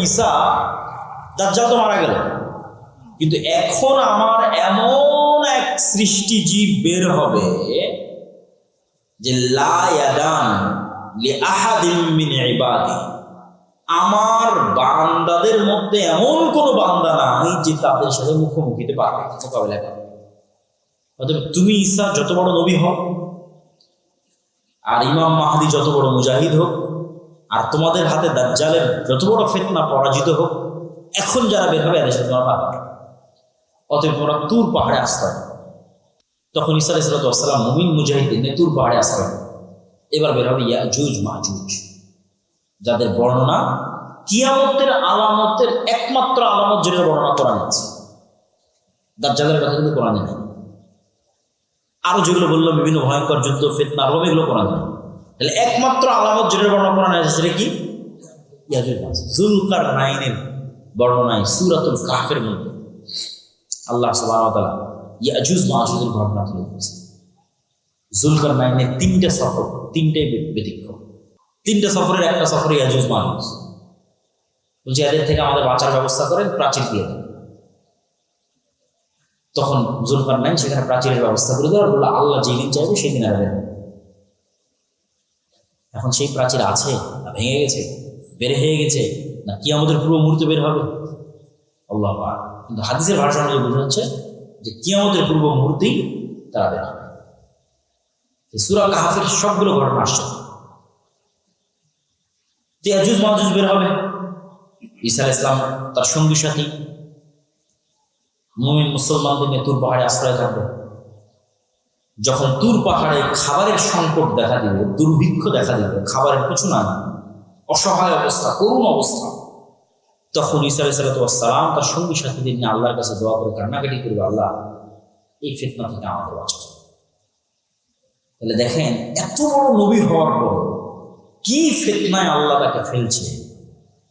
ঈসা দাজ্জাল তো মারা গেল, কিন্তু এখন আমার এমন এক সৃষ্টি জীব বের হবে যে লা ইয়াদান লিআহাদিন মিন ইবাদি, আমার বান্দাদের মধ্যে এমন কোন বান্দা নাই যে তাদের সাথে মুখোমুখিতে পারবে, মোকাবেলা করবে। অতএব তুমি ঈসা যত বড় নবী হোক, আর ইমাম মাহদী যত বড় মুজাহিদ হোক, আর তোমাদের হাতে দাজ্জালের যত বড় ফিতনা পরাজিত হোক, এখন যারা বের হবে এদের সাথে তোমরা পারবে। অতএব তোমরা তুর পাহাড়ে আশ্রয়। তখন ঈসা আলাইহিস সালাম মুমিন মুজাহিদ নিয়ে তুর পাহাড়ে আশ্রয়। এবার বের হবে ইয়াজুজ মাজুজ, যাদের বর্ণনা কিয়ামতের আলামতের একমাত্র আলামত যেটা বর্ণনা করা যাচ্ছে। দাজ্জালের কথা কিন্তু কোরআনে নেই। আরো যেগুলো বললো বিভিন্ন ভয়ঙ্কর যুদ্ধ ফিতনা রোগ, এগুলো কোরআনে নেই। তাহলে একমাত্র আলামত যেটা বর্ণনা করা যাচ্ছে সেটা কি? ইয়াজুজ মাজুজ। যুলকারনাইনের বর্ণনায় সূরাতুল কাহফের মধ্যে আল্লাহ সুবহানাহু ওয়া তাআলা ইয়াজুজ মাজুজের ঘটনা তুলে ধরেছেন। যুলকারনাইনের 3টে সফর, 3টে ব্যতিক্রম। 3টে সফরের একটা সফরে ইয়াজুজ মাজুজ বলছে এদের থেকে আমাদের বাঁচার ব্যবস্থা করেন, প্রাচীর দিয়ে দেন। তখন যুলকারনাইন সেখানে প্রাচীরের ব্যবস্থা করে দেওয়ার বললো আল্লাহ যেদিন চাইবে সেই দিন আসবেন। এখন সেই প্রাচীর আছে না ভেঙে গেছে, বের হয়ে গেছে, না কিয়ামতের পূর্ব মুহূর্তে বের হবে আল্লাহ পাক। কিন্তু হাদিসের ভাষা অনুযায়ী বোঝা যাচ্ছে যে কিয়ামতের পূর্ব মুহূর্তেই তারা বের হবে। সূরা কাহফের সবগুলো ঘটনা আসছে। ইয়াজুজ মাজুজ বের হবে, ঈসা আলাইহিস সালাম তার সঙ্গী সাথী মুমিন মুসলমানদের নিয়ে তুর পাহাড়ে আশ্রয় থাকবে। যখন তুর পাহাড়ে খাবারের সংকট দেখা দিবে, দুর্ভিক্ষ দেখা দিবে, খাবারের কিছু না, অসহায় অবস্থা, করুণ অবস্থা, তখন ঈসা আলাইহিস সালাম তার সঙ্গী সাথীদের নিয়ে আল্লাহর কাছে দোয়া করে কান্নাকাটি করবে, আল্লাহ এই ফিতনা থেকে আমাদের বাঁচাও। তাহলে দেখেন এত বড় নবী হওয়ার পর কি ফিতনায় আল্লাহ তাকে ফেলছে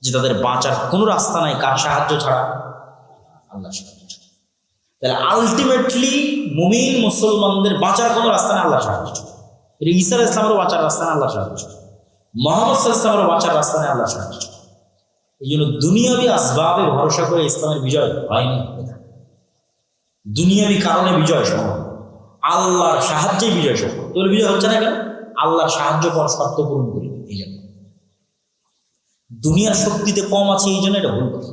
যে তাদের বাঁচার কোনো রাস্তা নাই, কার সাহায্য ছাড়া? আল্লাহ সাহায্য ছাড়া। তাহলে আলটিমেটলি মুমিন মুসলমানদের বাঁচার কোনো রাস্তা নেই, আল্লাহ সাহায্য ছাড়া। এটা ঈসা আলাইহিস সালামেরও বাঁচার রাস্তা নেই, আল্লাহ সাহায্য ছাড়া। মুহাম্মদ সাল্লাল্লাহু আলাইহি ওয়াসাল্লামেরও বাঁচার রাস্তা নেই, আল্লাহ সাহায্য ছাড়া। এই জন্য দুনিয়াবি আসবাবে ভরসা করে ইসলামের বিজয় হয়নি। দুনিয়াবি কারণে বিজয় সম্ভব, আল্লাহর সাহায্যে বিজয় সম্ভব। তোর বিজয় হচ্ছে না কেন? আল্লাহর সাহায্য পর শর্ত পূরণ করি। এই জন্য দুনিয়ার শক্তিতে কম আছে, এই জন্য এটা ভুল কথা।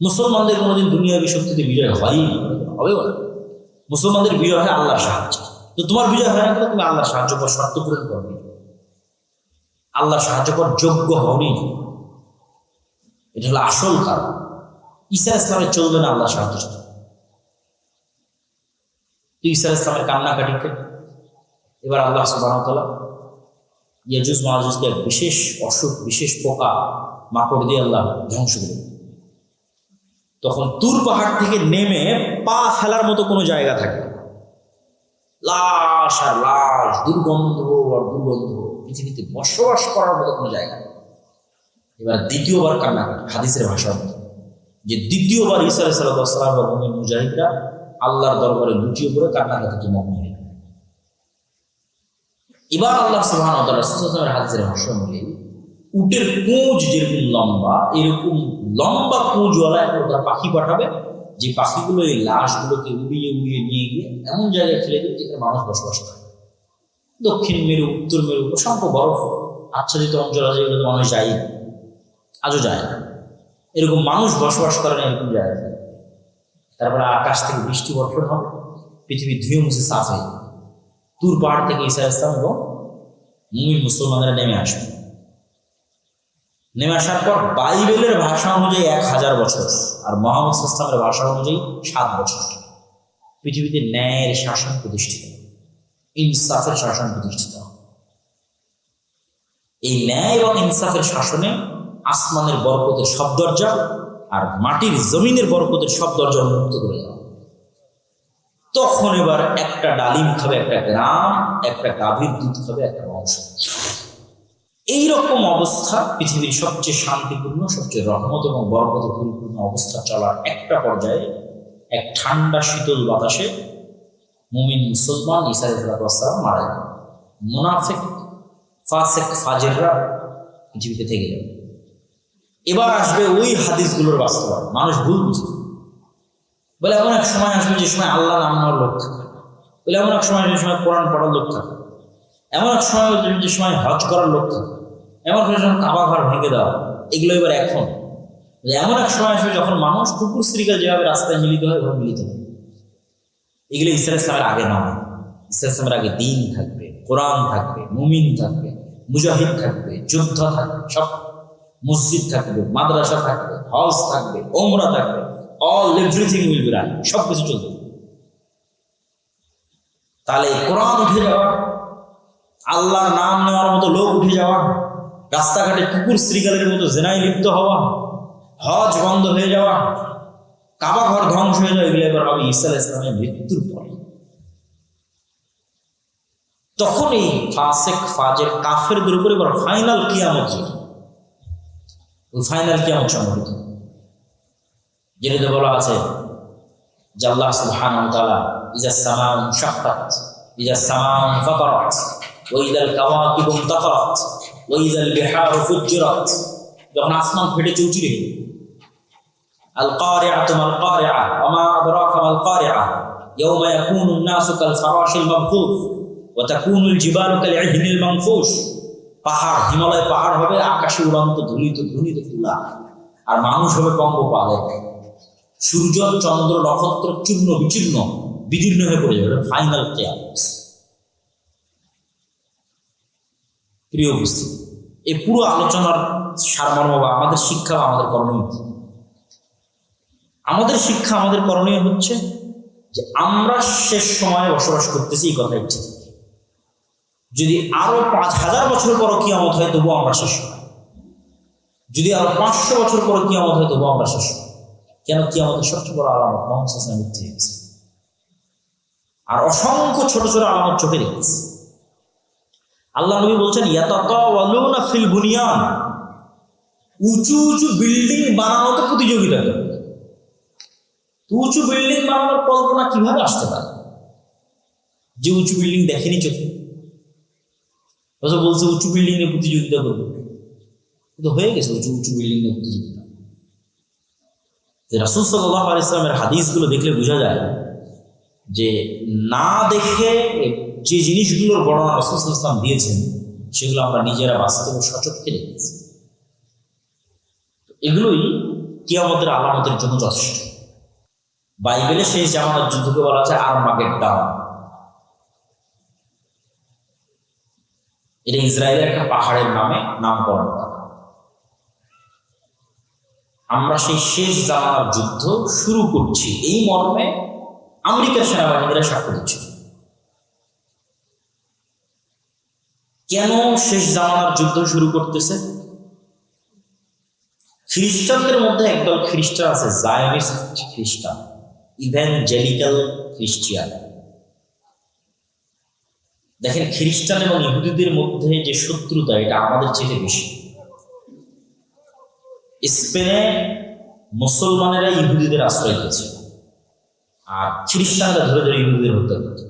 মুসলমানদের কোনোদিন দুনিয়াবি শক্তিতে বিজয় হয়ই হবে না। মুসলমানদের বিজয় হয় আল্লাহর সাহায্য। তো তোমার বিজয় হয় না কেন? তুমি আল্লাহর সাহায্য পর শর্ত পূরণ করবে, আল্লাহর সাহায্য পর যোগ্য হওনি। এটা হলো আসল কারণ। ঈসা ইসলামের চলবে না আল্লাহর সাহায্য ছাড়া। ঈসা ইসলামের কান্নাকাটিকে এবার আল্লাহ সুবহানাহু ওয়া তাআলা ইয়াজুজ মাজুজকে এক বিশেষ অসুখ, বিশেষ পোকা মাকড় দিয়ে আল্লাহ ধ্বংস করে। তখন তুর পাহাড় থেকে নেমে পা ফেলার মতো কোনো জায়গা থাকে, লাশ আর লাশ, দুর্গন্ধ আর দুর্গন্ধ, পৃথিবীতে বসবাস করার মতো কোনো জায়গা নেই। এবার দ্বিতীয়বার কান্নাকাটি, হাদিসের ভাষা যে দ্বিতীয়বার ঈসা আলাইহিস সালাম এবং মুমিন মুজাহিদরা আল্লাহর দরবারে লুটিয়ে পড়ে কান্নাকাটিতে মগ্ন হয়ে গেল। এবার আল্লাহ সুবহানাহু ওয়া তাআলা রাসূলের হাদিসের ভাষা অনুযায়ী উটের পুঁজ যেরকম লম্বা, এরকম লম্বা পুঁজওয়ালা একটা পাখি পাঠাবে, যে পাখিগুলো এই লাশগুলোকে উড়িয়ে উড়িয়ে নিয়ে গিয়ে এমন জায়গায় ফেলে দেবে যেখানে মানুষ বসবাস করে। দক্ষিণ মেরু, উত্তর মেরু, অসংখ্য বরফ আচ্ছাদিত অঞ্চল আছে, এগুলো মানুষ যায় না, আজও যায় না। এরকম মানুষ বসবাস করে না এরকম জায়গায়। তারপরে আকাশ থেকে বৃষ্টি বর্ষণ হবে, পৃথিবী ধুয়ে মুছে সাফ হয়ে যাবে। তুর পাহাড় থেকে ঈসা আলাইহিস সালাম এবং মুমিন মুসলমানরা নেমে আসবে। নেমে আসার পর বাইবেলের ভাষা অনুযায়ী 1000 বছর, আর মুহাম্মদ সাল্লাল্লাহু আলাইহি ওয়াসাল্লামের ভাষা অনুযায়ী 7 বছর পৃথিবীতে ন্যায়ের শাসন প্রতিষ্ঠিত, ইনসাফের শাসন প্রতিষ্ঠিত। এই ন্যায় এবং ইনসাফের শাসনে আসমানের বরকতের সব দরজা আর মাটির জমিনের বরকতের সব দরজা উন্মুক্ত করে দেওয়া। তখন এবার একটা ডালিম খাবে একটা গ্রাম, একটা গাভীর দুধ খাবে একটা বংশ। এইরকম অবস্থা পৃথিবীর সবচেয়ে শান্তিপূর্ণ, সবচেয়ে রহমত এবং বরকতে পরিপূর্ণ অবস্থা চলার একটা পর্যায়ে এক ঠান্ডা শীতল বাতাসে মুমিন মুসলমান ঈসা আলাইহিস সালাম মারা যাবে। মুনাফিক, ফাসিক, ফাজিররা পৃথিবীতে থেকে যাবে। এবার আসবে ওই হাদিসগুলোর বাস্তবায়ন। মানুষ ভুল বুঝে বলে এমন এক সময় আসবে যে সময় আল্লাহ নাম নেওয়ার লোক থাকবে, বলে এমন এক সময় যে সময় কোরআন পড়ার লোক থাকবে, এমন এক সময় যে সময় হজ করার লোক থাকবে, এমন এক সময় কাবা ঘর ভেঙে দেওয়া। এগুলো এবার এখন এমন এক সময় আসবে যখন মানুষ কুকুর শ্রীকা যেভাবে রাস্তায় মিলিত হয় এভাবে মিলিত হবে। এগুলো ঈসা আলাইহিস সালামের আগে নয়। ঈসা আলাইহিস সালামের আগে দিন থাকবে, কোরআন থাকবে, মুমিন থাকবে, মুজাহিদ থাকবে, যুদ্ধ থাকবে, সব মসজিদ থাকবে, মাদ্রাসা থাকবে, হজ থাকবে, ওমরা থাকবে, all everything will be run, সব কিছু চলবে। তাহলে কোরআন উঠে যাওয়া, আল্লাহর নাম নেওয়ার মতো লোক উঠে যাওয়া, রাস্তাঘাটে কুকুর শ্রীকালের মতো জেনায় লিপ্ত হওয়া, হজ বন্ধ হয়ে যাওয়া, কাবা ঘর ধ্বংস হয়ে যাওয়া, এগুলো এবার হবে ঈসা আলাইহিস সালামের মৃত্যুর পরে। তখন এই ফাসেক ফাজের কাফেরদের উপরে এবার ফাইনাল কিয়ামত, ওই ফাইনাল কিয়ামত সংঘটিত, যেটাতে বলা আছে যে আল্লাহ সুবহানাহু ওয়া তাআলা ইযা সামাউ শাক্কাত, ইযা সামাউ ফাতারাত, ওয়া ইযাল কাওয়াকিবু ইনতাফারাত, ওয়া ইযাল বিহারু ফুজ্জিরাত, যখন আসমান ফেটে চৌচিরে গেল। আল কারিআতু মাল কারিআ ওয়া মা আদরাকা মাল কারিআ ইয়াওমা ইয়াকুনু আন-নাসু কাল ফারাশিল মাবথুস ওয়া তাকুনুল জিবালু কাল ইহনিল মানফুশ। পাহাড়, হিমালয় পাহাড় হবে আকাশে উড়ন্ত ধুলিত তুলা, আর মানুষ হবে পঙ্গপাল। সূর্য চন্দ্র নক্ষত্র চূর্ণ বিচূর্ণ বিদীর্ণ হয়ে পড়ে যাবে। ফাইনাল কিয়ামত। প্রিয় উপস্থিতি, এই পুরো আলোচনার সারমর্ম বা আমাদের শিক্ষা বা আমাদের করণীয়, আমাদের শিক্ষা আমাদের করণীয় হচ্ছে যে আমরা শেষ সময়ে বসবাস করতেছি, এই কথাই ঠিক। যদি আরো 5000 বছর পর কিয়ামত হয় তবুও আমরা শেষ হয়, যদি আরো 500 বছর পর কিয়ামত হয় তবুও আমরা শেষ হয়। কেন? কিয়ামতের সবচেয়ে বড় আলামত মুহাম্মদ সাল্লাল্লাহু আলাইহি ওয়াসাল্লাম মৃত্যু হয়ে গেছে, আর অসংখ্য ছোট ছোট আলামত চোখে দেখেছে। আল্লাহ নবী বলছেন ইয়াতাতাওয়ালুনা ফিল বুনিয়ান, উঁচু উঁচু বিল্ডিং বানানোতে প্রতিযোগিতা করবে। উঁচু বিল্ডিং বানানোর কল্পনা কিভাবে আসতে পারে যে উঁচু বিল্ডিং দেখেনি চোখে? বলছে উঁচু বিল্ডিং এর প্রতিযোগিতা করবে, কিন্তু হয়ে গেছে উঁচু উঁচু বিল্ডিং এর প্রতিযোগিতা। রাসূল সাল্লাল্লাহু আলাইহি ওয়াসাল্লামের হাদিসগুলো দেখলে বোঝা যায় যে না দেখে যে জিনিসগুলোর বর্ণনা রাসূল সাল্লাল্লাহু আলাইহি ওয়াসাল্লাম দিয়েছেন সেগুলো আমরা নিজেরা বাস্তবে সচক্ষে দেখেছি। এগুলোই কিয়ামতের আলামতের জন্য যথেষ্ট। বাইবেলে শেষ জামানার যুদ্ধকে বলা আছে আরমাগেড্ডন। এটা ইসরায়েলের একটা পাহাড়ের নামে নামকরণ করা। আমরা সেই শেষ জামানার যুদ্ধ শুরু করছি এই মর্মে আমেরিকার সেনাবাহিনীরা সাক্ষ্য দিচ্ছে। কেন শেষ জামানার যুদ্ধ শুরু করতেছে? খ্রিস্টানদের মধ্যে একদল খ্রিস্টান আছে, জায়নিস্ট খ্রিস্টান, ইভ্যাঞ্জেলিক্যাল খ্রিস্টিয়ান। দেখেন, খ্রিস্টান এবং ইহুদিদের মধ্যে যে শত্রুতা, এটা আমাদের চেয়ে বেশি। স্পেনে মুসলমানেরা ইহুদিদের আশ্রয় দিয়েছে, আর খ্রিস্টানরা ধরে ধরে ইহুদিদের হত্যা করত।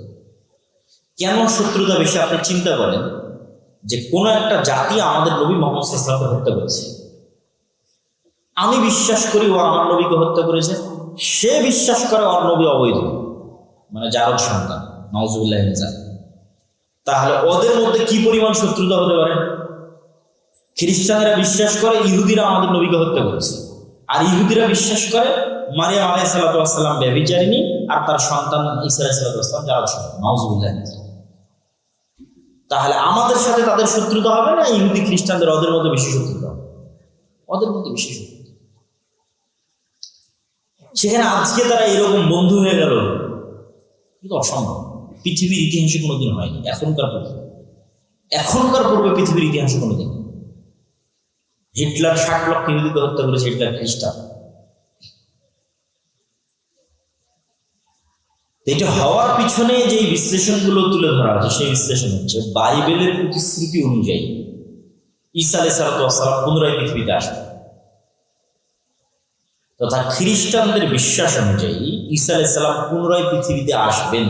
কেন শত্রুতা বেশি? আপনি চিন্তা করেন যে কোন একটা জাতি আমাদের নবী মুহাম্মদ সাল্লাল্লাহু আলাইহি ওয়াসাল্লামকে হত্যা করেছে। আমি বিশ্বাস করি ও আমার নবীকে হত্যা করেছে, সে বিশ্বাস করে ওর নবী অবৈধ, মানে জারদ সন্তান, নাউজুবিল্লাহি মিন যালিক। তাহলে ওদের মধ্যে কি পরিমাণ শত্রুতা হতে পারে? খ্রিস্টানরা বিশ্বাস করে ইহুদিরা আমাদের নবীকে হত্যা করেছে, আর ইহুদিরা বিশ্বাস করে মারিয়াম আলাইহিস সালাতু ওয়াস সালাম ব্যভিচারিণী আর তার সন্তান ঈসা আলাইহিস সালাতু ওয়াস সালাম জারদ সন্তান, নাউজুবিল্লাহি মিন যালিক। তাহলে আমাদের সাথে তাদের শত্রুতা হবে না ইহুদি খ্রিস্টানদের ওদের মধ্যে বেশি শত্রুতা হবে? ওদের মধ্যে বেশি শত্রুতা। সেখানে আজকে তারা এরকম বন্ধু হয়ে গেল, কিন্তু অসম্ভব। পৃথিবীর ইতিহাসে কোনোদিন হয়নি। এখনকার পূর্বে পৃথিবীর ইতিহাসে কোনোদিন। হিটলার 60 লক্ষ ইহুদিকে হত্যা করেছে, হিটলার খ্রিস্টান। এটা হওয়ার পিছনে যে বিশ্লেষণগুলো তুলে ধরা হচ্ছে, সেই বিশ্লেষণ হচ্ছে বাইবেলের প্রতিশ্রুতি অনুযায়ী ঈসা আলাইহিস সালাম পুনরায় পৃথিবীতে আসবেন, তথা খ্রিস্টানদের বিশ্বাস অনুযায়ী ঈসা আলাইহিস সালাম পুনরায় পৃথিবীতে আসবেন।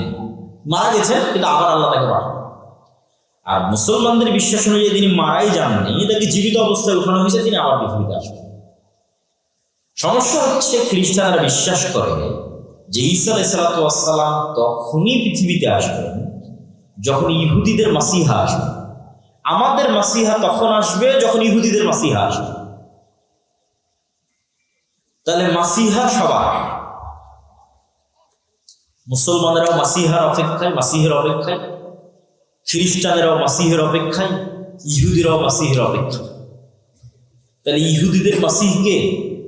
মারা গেছেন কিন্তু আবার আল্লাহ তাকে পাঠাবেন। আর মুসলমানদের বিশ্বাস অনুযায়ী তিনি মারাই যাননি, তাকে জীবিত অবস্থায় উঠানো হয়েছে, তিনি আবার পৃথিবীতে আসবেন। সমস্যা হচ্ছে খ্রিস্টানরা বিশ্বাস করে যে ঈসা আলাইহিস সালাম তখনই পৃথিবীতে আসবেন যখন ইহুদিদের মাসিহা আসবে। আমাদের মাসিহা তখন আসবে যখন ইহুদিদের মাসিহা আসবে। তাহলে মাসিহা সবার, মুসলমানেরাও মাসিহার অপেক্ষায়, মাসিহের অপেক্ষায়, খ্রিস্টানেরাও মাসিহের অপেক্ষায়, ইহুদিরাও মাসিহের অপেক্ষায়। তাহলে ইহুদিদের মাসিহকে,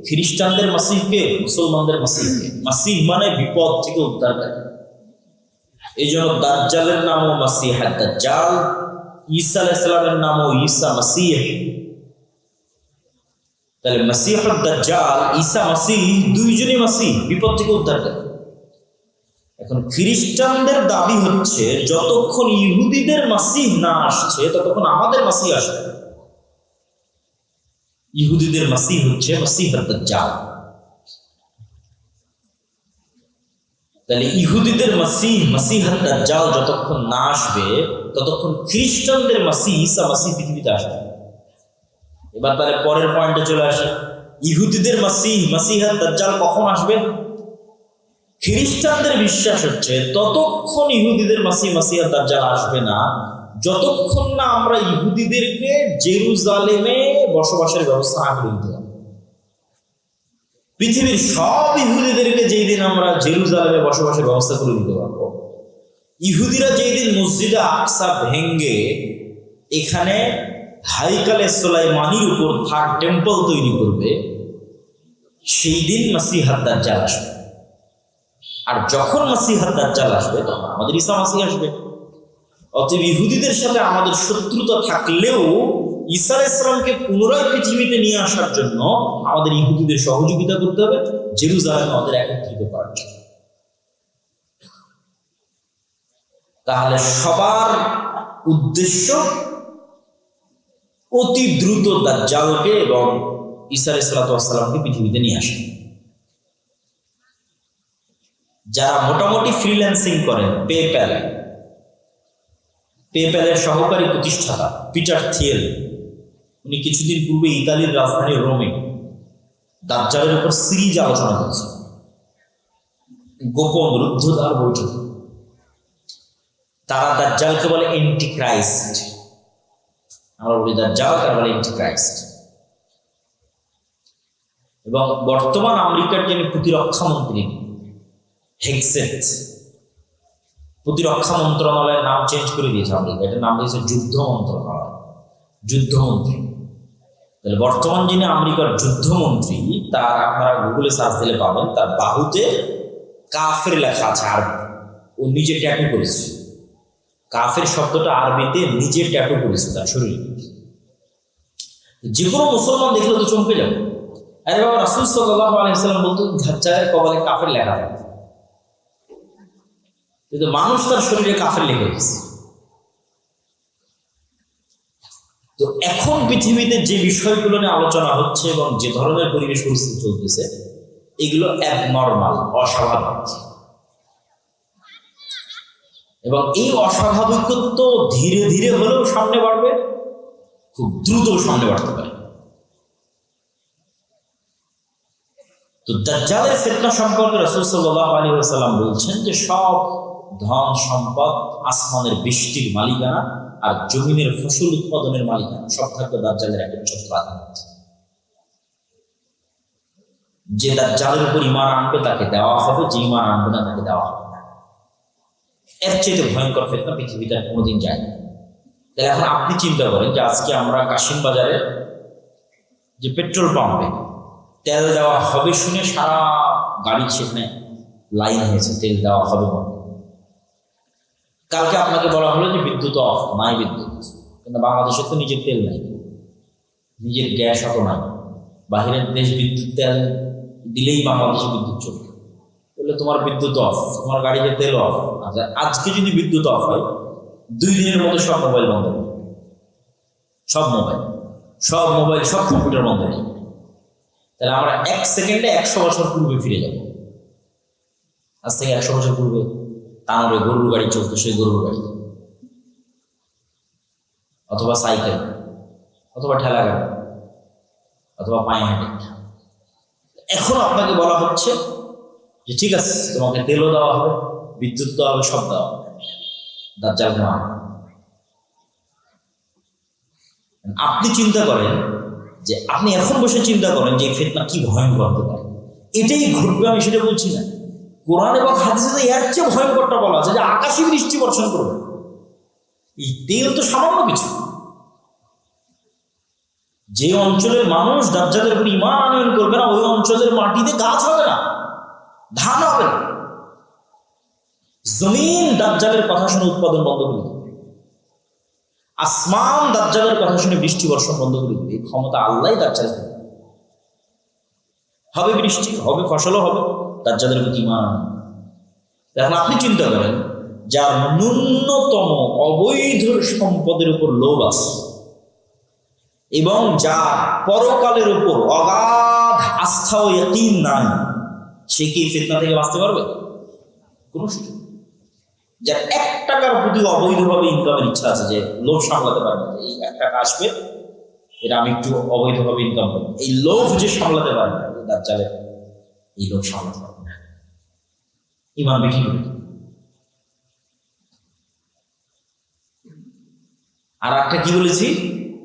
খ্রিস্টানদের মাসিহকে, মুসলমানদের মাসিহকে। মাসিহ মানে বিপদ থেকে উদ্ধারকারী। এই জন্য দাজ্জালের নামও মাসিহ দাজ্জাল, ঈসা আলাইহিস সালামের নামও ঈসা মাসিহ। তাহলে মাসিহ দাজ্জাল, ঈসা মাসিহ, দুইজনই মাসিহ, বিপদ থেকে উদ্ধারকারী। এখন খ্রিস্টানদের দাবি হচ্ছে যতক্ষণ ইহুদিদের মাসিহ না আসছে ততক্ষণ আমাদের মাসিহ আসবে। ইহুদিদের মাসিহ হচ্ছে মাসিহ দাজ্জাল। তাহলে ইহুদিদের মাসিহ, মাসিহ দাজ্জাল যতক্ষণ না আসবে ততক্ষণ খ্রিস্টানদের মাসিহ ঈসা মাসিহ পৃথিবীতে আসবে। এবার তাহলে পরের পয়েন্টে চলে আসে, ইহুদিদের মাসিহ, মাসিহ দাজ্জাল কখন আসবে? খ্রিস্টানদের বিশ্বাস হচ্ছে ততক্ষণ ইহুদিদের মাসিহ, মাসিহ দাজ্জাল আসবে না যতক্ষণ না আমরা ইহুদিদেরকে জেরুজালেমে বসবাসের ব্যবস্থা না করে দিতে হবে। পৃথিবীর সব ইহুদিদেরকে যেই দিন আমরা জেরুজালেমে বসবাসের ব্যবস্থা করে দিতে পারবো, ইহুদিরা যেই দিন মসজিদে আকসা ভেঙ্গে এখানে হাইকালে সুলাইমানির উপর থার্ড টেম্পল তৈরি করবে, সেই দিন মাসিহ দাজ্জাল আসবে। আর যখন মাসিহ দাজ্জাল আসবে তখন আমাদের ঈসা মাসিহ আসবে। অতএব ইহুদিদের সাথে আমাদের শত্রুতা থাকলেও ঈসা আলাইহিস সালামকে পুনরায় পৃথিবীতে নিয়ে আসার জন্য আমাদের ইহুদিদের সহযোগিতা করতে হবে, জেরুজালেমে আমাদের একত্রিত করার জন্য। তাহলে সবার উদ্দেশ্য অতি দ্রুত দাজ্জালকে এবং ঈসা আলাইহিস সালামকে পৃথিবীতে নিয়ে আসা। যারা মোটামুটি ফ্রিল্যান্সিং করেন, পেপ্যালের সহকারী প্রতিষ্ঠাতা পিটার থিয়েল, উনি কিছুদিন পূর্বে ইতালির রাজধানী রোমে দাজ্জালের উপর সিরিজ আলোচনা করেছেন, গোপন রুদ্ধদ্বার বৈঠক। তারা দাজ্জালকে বলে এন্টিক্রাইস্ট, আমরা বলি দাজ্জাল, তারা বলে এন্টিক্রাইস্ট। এবং বর্তমান আমেরিকার যিনি প্রতিরক্ষা মন্ত্রী হেগসেট, প্রতিরক্ষা মন্ত্রণালয়ের নাম চেঞ্জ করে দিয়েছে আমেরিকা, এটার নাম দিয়েছে যুদ্ধ মন্ত্রণালয়, যুদ্ধমন্ত্রী। তাহলে বর্তমান যিনি আমেরিকার যুদ্ধমন্ত্রী, তার আপনারা গুগলে সার্চ দিলে পাবেন, তার বাহুতে কাফের লেখা আছে আরবি, ও নিজে ট্যাটু করেছে। কাফের শব্দটা আরবিতে নিজে ট্যাটু করেছে তার শরীরে। যে কোনো মুসলমান দেখলে তো চমকে যাবে, আরে বাবা, রাসূল সাল্লাল্লাহু আলাইহি ওয়াসাল্লাম বলতো দাজ্জালের কপালে কাফের লেখা থাকে, কিন্তু মানুষ তার শরীরে কাফের লিখে গেছে। তো এখন পৃথিবীতে যে বিষয়গুলো নিয়ে আলোচনা হচ্ছে এবং যে ধরনের পরিবেশ পরিস্থিতি চলতেছে, এগুলো অ্যাবনর্মাল, অস্বাভাবিক। এবং এই অস্বাভাবিকত্ব ধীরে ধীরে হলেও সামনে বাড়বে, খুব দ্রুত সামনে বাড়তে পারে। তো দাজ্জালের ফিতনা সম্পর্কে রাসূল সাল্লাল্লাহু আলাইহি ওয়াসাল্লাম বলছেন যে সব ধন সম্পদ, আসমানের বৃষ্টির মালিকানা আর জমিনের ফসল উৎপাদনের মালিকানা সব থাকবে দাজ্জালের একচ্ছত্র আধিপত্যে। যে দাজ্জালের উপর ঈমান আনবে তাকে দেওয়া হবে, যে ঈমান আনবে না তাকে দেওয়া হবে না। এর চেয়ে ভয়ঙ্কর ফিতনা পৃথিবীতে কোনোদিন যায়নি। তাহলে এখন আপনি চিন্তা করেন যে আজকে আমরা কাশিম বাজারে যে পেট্রোল পাম্পে তেল দেওয়া হবে শুনে সারা গাড়ি সেখানে লাইন হয়েছে, তেল দেওয়া হবে বলে। কালকে আপনাকে বলা হলো যে বিদ্যুৎ অফ, নাই বিদ্যুৎ, কিন্তু বাংলাদেশে তো নিজের তেল নাই, নিজের গ্যাস অত নাই। বাহিরের দেশ বিদ্যুৎ তেল দিলেই বাংলাদেশে বিদ্যুৎ চলবে, বললে তোমার বিদ্যুৎ অফ, তোমার গাড়িতে তেল অফ। আচ্ছা, আজকে যদি বিদ্যুৎ অফ হয় 2 দিনের মধ্যে সব মোবাইল বন্ধ হবে, সব মোবাইল, সব কম্পিউটার বন্ধ হয়ে যাবে। তাহলে আমরা 1 সেকেন্ডে 100 বছর পূর্বে ফিরে যাব। আজ থেকে 100 বছর পূর্বে তানরে গরুর গাড়ি চলতো, সেই গরুর গাড়ি, অথবা সাইকেল, অথবা ঠেলা গাড়ি, অথবা পায়ে হেঁটে। এখন আপনাকে বলা হচ্ছে যে ঠিক আছে, তোমাকে তেলও দেওয়া হবে, বিদ্যুৎ দেওয়া হবে, সব দেওয়া হবে, দাজ্জাল না। আপনি চিন্তা করেন যে আপনি এখন বসে চিন্তা করেন যে এই ফিতনা কি ভয়ঙ্কর হতে পারে। এটাই ঘটবে আমি সেটা বলছি না, কোরআন এবং হাদিসে তো এর চেয়ে ভয়ঙ্করটা বলা আছে যে আকাশে বৃষ্টি বর্ষণ করবে। এই তেল তো সামান্য কিছু। যে অঞ্চলের মানুষ দাজ্জালের উপর ঈমান আনয়ন করবে না, ওই অঞ্চলের মাটিতে গাছ হবে না, ধান হবে না। জমিন দাজ্জালের কথা শুনে উৎপাদন বন্ধ করে দেবে, আসমান দাজ্জালের কথা শুনে বৃষ্টি বর্ষণ বন্ধ করে দেবে। এই ক্ষমতা আল্লাহ দাজ্জালের হবে, বৃষ্টি হবে, ফসলও হবে, দাজ্জালের প্রতি ঈমান। এখন আপনি চিন্তা করেন, যার ন্যূনতম অবৈধ সম্পদের উপর লোভ আছে এবং যার পরকালের উপর অগাধ আস্থা ও ইয়াকিন নাই, সে কি ফিতনা থেকে বাঁচতে পারবে? কোনো সুযোগ। যার 1 টাকার প্রতি অবৈধভাবে ইনকামের ইচ্ছা আছে, যে লোভ সামলাতে পারবে, এই 1 টাকা আসবে, এটা আমি একটু অবৈধভাবে ইনকাম করবো, এই লোভ যে সামলাতে পারবে, দাজ্জালের এই লোভ সামলাতে পারবে না, ঈমান বিক্রি করে। আর একটা কি বলেছি,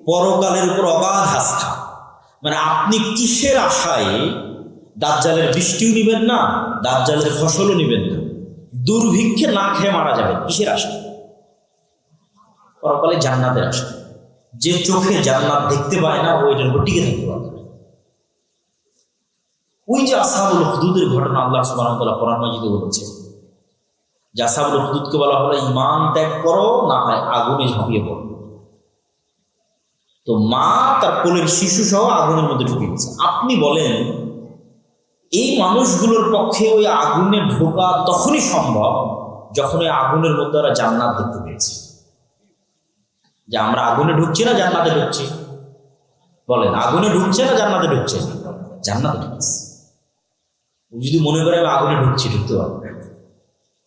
পরকালের উপর অগাধ আস্থা। মানে আপনি কিসের আশায় দাজ্জালের বৃষ্টিও নিবেন না, দাজ্জালের ফসলও নিবেন না, দুর্ভিক্ষে না খেয়ে মারা যাবেন, কিসের আশায়? পরকালে জান্নাতের আশা। যে চোখে জান্নাত দেখতে পায় না, ওইটার উপর টিকে থাকতে পারে। ওই যে আসহাবুল হুদুদের ঘটনা আল্লাহ সুবহানাহু ওয়া তাআলা কোরআন মাজিদে বলেছে, যে আসহাবুল হুদুদকে বলা হলো ঈমান ত্যাগ করো, না হয় আগুনে ঝাঁপিয়ে পড়ো। তো মা তার কোলের শিশু সহ আগুনের মধ্যে ঢুকে গেছে। আপনি বলেন এই মানুষগুলোর পক্ষে ওই আগুনে ঢোকা তখনই সম্ভব যখন ওই আগুনের মধ্যে ওরা জান্নাত দেখতে পেয়েছে। যে আমরা আগুনে ঢুকছি না জান্নাতে ঢুকছি? বলেন, আগুনে ঢুকছে না জান্নাতে ঢুকছে? জান্নাতে ঢুকছে। যদি মনে করে আমি আগুনে ঢুকছি, ঢুকতে পারবো না,